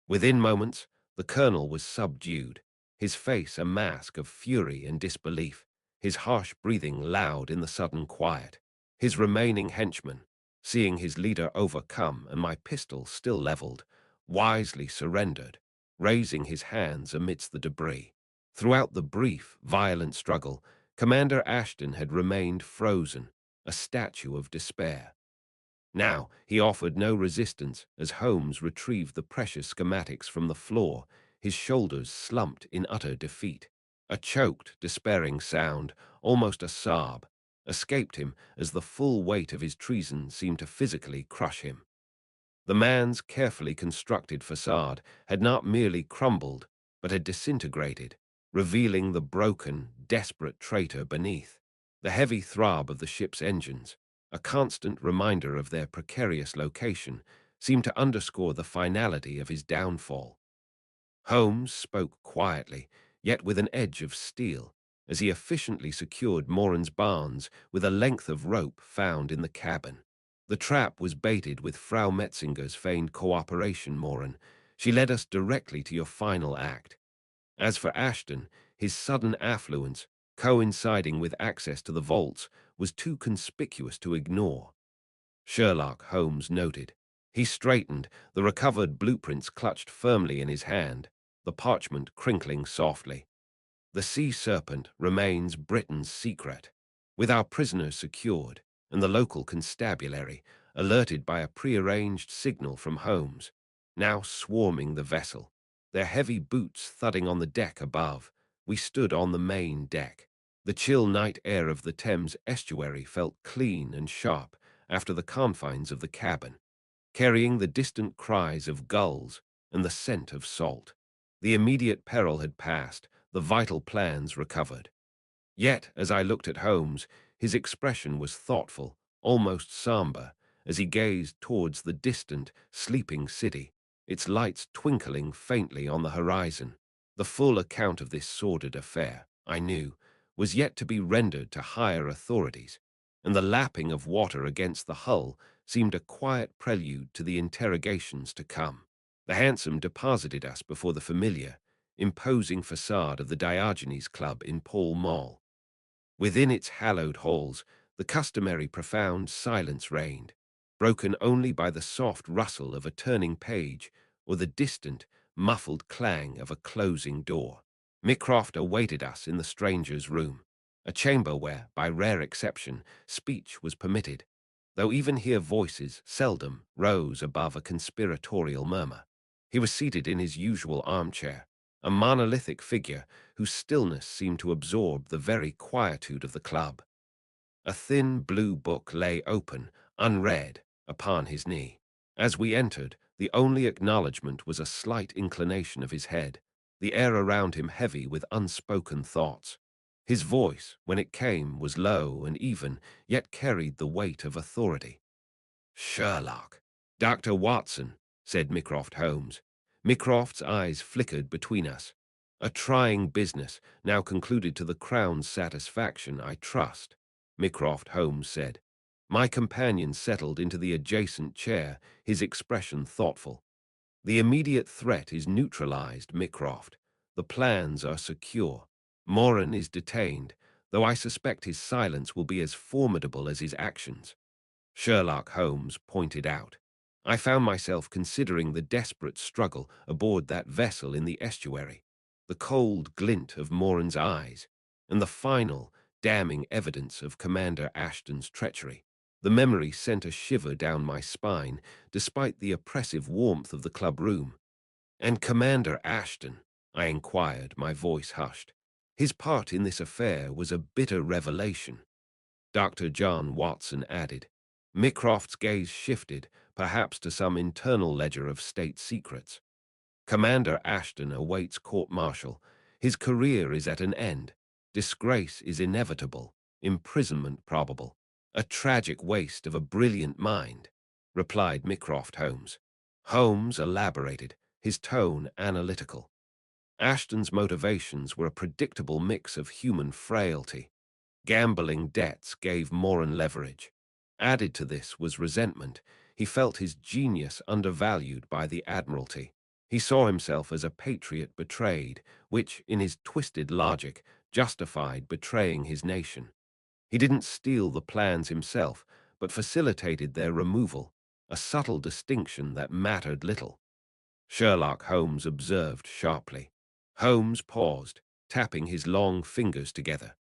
Within moments, the colonel was subdued, his face a mask of fury and disbelief, his harsh breathing loud in the sudden quiet. His remaining henchmen, seeing his leader overcome and my pistol still leveled, wisely surrendered, raising his hands amidst the debris. Throughout the brief, violent struggle, Commander Ashton had remained frozen, a statue of despair. Now he offered no resistance as Holmes retrieved the precious schematics from the floor, his shoulders slumped in utter defeat. A choked, despairing sound, almost a sob, escaped him as the full weight of his treason seemed to physically crush him. The man's carefully constructed facade had not merely crumbled, but had disintegrated, revealing the broken, desperate traitor beneath. The heavy throb of the ship's engines, a constant reminder of their precarious location, seemed to underscore the finality of his downfall. Holmes spoke quietly, yet with an edge of steel, as he efficiently secured Moran's bonds with a length of rope found in the cabin. The trap was baited with Frau Metzinger's feigned cooperation, Moran. She led us directly to your final act. As for Ashton, his sudden affluence, coinciding with access to the vaults, was too conspicuous to ignore. Sherlock Holmes noted. He straightened, the recovered blueprints clutched firmly in his hand, the parchment crinkling softly. The sea serpent remains Britain's secret. With our prisoners secured, and the local constabulary, alerted by a prearranged signal from Holmes, now swarming the vessel, their heavy boots thudding on the deck above, we stood on the main deck. The chill night air of the Thames estuary felt clean and sharp after the confines of the cabin, carrying the distant cries of gulls and the scent of salt. The immediate peril had passed, the vital plans recovered. Yet, as I looked at Holmes, his expression was thoughtful, almost somber, as he gazed towards the distant, sleeping city, its lights twinkling faintly on the horizon. The full account of this sordid affair, I knew, was yet to be rendered to higher authorities, and the lapping of water against the hull seemed a quiet prelude to the interrogations to come. The hansom deposited us before the familiar, imposing facade of the Diogenes Club in Pall Mall. Within its hallowed halls, the customary profound silence reigned, broken only by the soft rustle of a turning page or the distant, muffled clang of a closing door. Mycroft awaited us in the stranger's room, a chamber where, by rare exception, speech was permitted, though even here voices seldom rose above a conspiratorial murmur. He was seated in his usual armchair, a monolithic figure whose stillness seemed to absorb the very quietude of the club. A thin blue book lay open, unread, upon his knee. As we entered, the only acknowledgment was a slight inclination of his head, the air around him heavy with unspoken thoughts. His voice, when it came, was low and even, yet carried the weight of authority. Sherlock. Dr. Watson, said Mycroft Holmes. Mycroft's eyes flickered between us. A trying business, now concluded to the Crown's satisfaction, I trust, Mycroft Holmes said. My companion settled into the adjacent chair, his expression thoughtful. The immediate threat is neutralized, Mycroft. The plans are secure. Moran is detained, though I suspect his silence will be as formidable as his actions. Sherlock Holmes pointed out. I found myself considering the desperate struggle aboard that vessel in the estuary, the cold glint of Moran's eyes, and the final, damning evidence of Commander Ashton's treachery. The memory sent a shiver down my spine, despite the oppressive warmth of the club room. And Commander Ashton, I inquired, my voice hushed. His part in this affair was a bitter revelation. Dr. John Watson added. Mycroft's gaze shifted, perhaps to some internal ledger of state secrets. Commander Ashton awaits court-martial. His career is at an end. Disgrace is inevitable, imprisonment probable. A tragic waste of a brilliant mind, replied Mycroft Holmes. Holmes elaborated, his tone analytical. Ashton's motivations were a predictable mix of human frailty. Gambling debts gave Moran leverage. Added to this was resentment. He felt his genius undervalued by the Admiralty. He saw himself as a patriot betrayed, which, in his twisted logic, justified betraying his nation. He didn't steal the plans himself, but facilitated their removal, a subtle distinction that mattered little. Sherlock Holmes observed sharply. Holmes paused, tapping his long fingers together.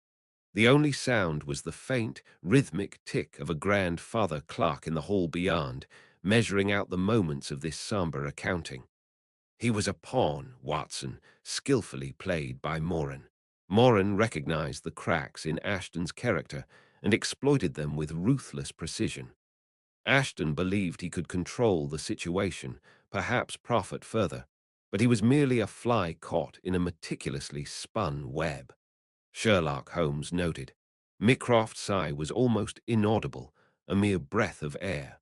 The only sound was the faint, rhythmic tick of a grandfather clock in the hall beyond, measuring out the moments of this somber accounting. He was a pawn, Watson, skillfully played by Moran. Moran recognized the cracks in Ashton's character and exploited them with ruthless precision. Ashton believed he could control the situation, perhaps profit further, but he was merely a fly caught in a meticulously spun web. Sherlock Holmes noted. Mycroft's sigh was almost inaudible, a mere breath of air.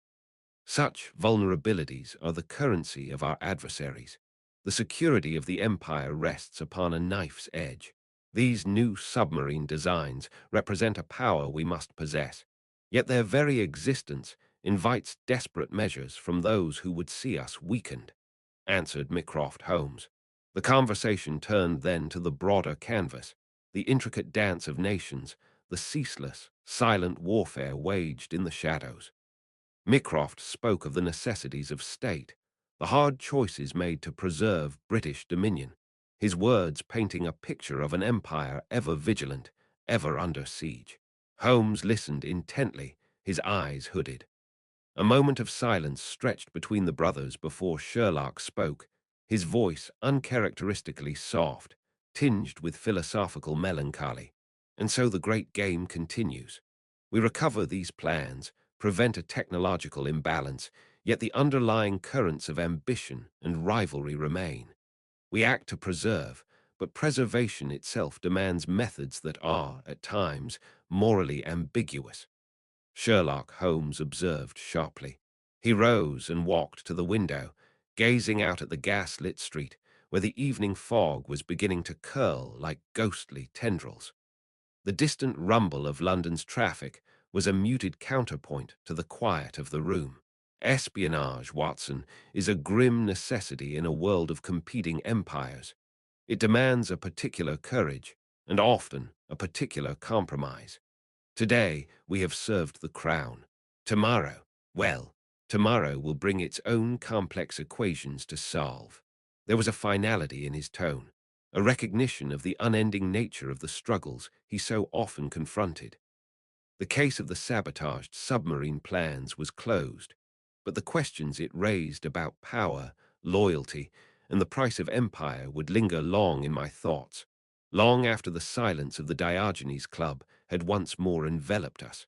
Such vulnerabilities are the currency of our adversaries. The security of the Empire rests upon a knife's edge. These new submarine designs represent a power we must possess, yet their very existence invites desperate measures from those who would see us weakened, answered Mycroft Holmes. The conversation turned then to the broader canvas, the intricate dance of nations, the ceaseless, silent warfare waged in the shadows. Mycroft spoke of the necessities of state, the hard choices made to preserve British dominion, his words painting a picture of an empire ever vigilant, ever under siege. Holmes listened intently, his eyes hooded. A moment of silence stretched between the brothers before Sherlock spoke, his voice uncharacteristically soft, tinged with philosophical melancholy. And so the great game continues. We recover these plans, prevent a technological imbalance, yet the underlying currents of ambition and rivalry remain. We act to preserve, but preservation itself demands methods that are, at times, morally ambiguous. Sherlock Holmes observed sharply. He rose and walked to the window, gazing out at the gas-lit street, where the evening fog was beginning to curl like ghostly tendrils. The distant rumble of London's traffic was a muted counterpoint to the quiet of the room. Espionage, Watson, is a grim necessity in a world of competing empires. It demands a particular courage, and often a particular compromise. Today, we have served the crown. Tomorrow, well, tomorrow will bring its own complex equations to solve. There was a finality in his tone, a recognition of the unending nature of the struggles he so often confronted. The case of the sabotaged submarine plans was closed, but the questions it raised about power, loyalty, and the price of empire would linger long in my thoughts, long after the silence of the Diogenes Club had once more enveloped us.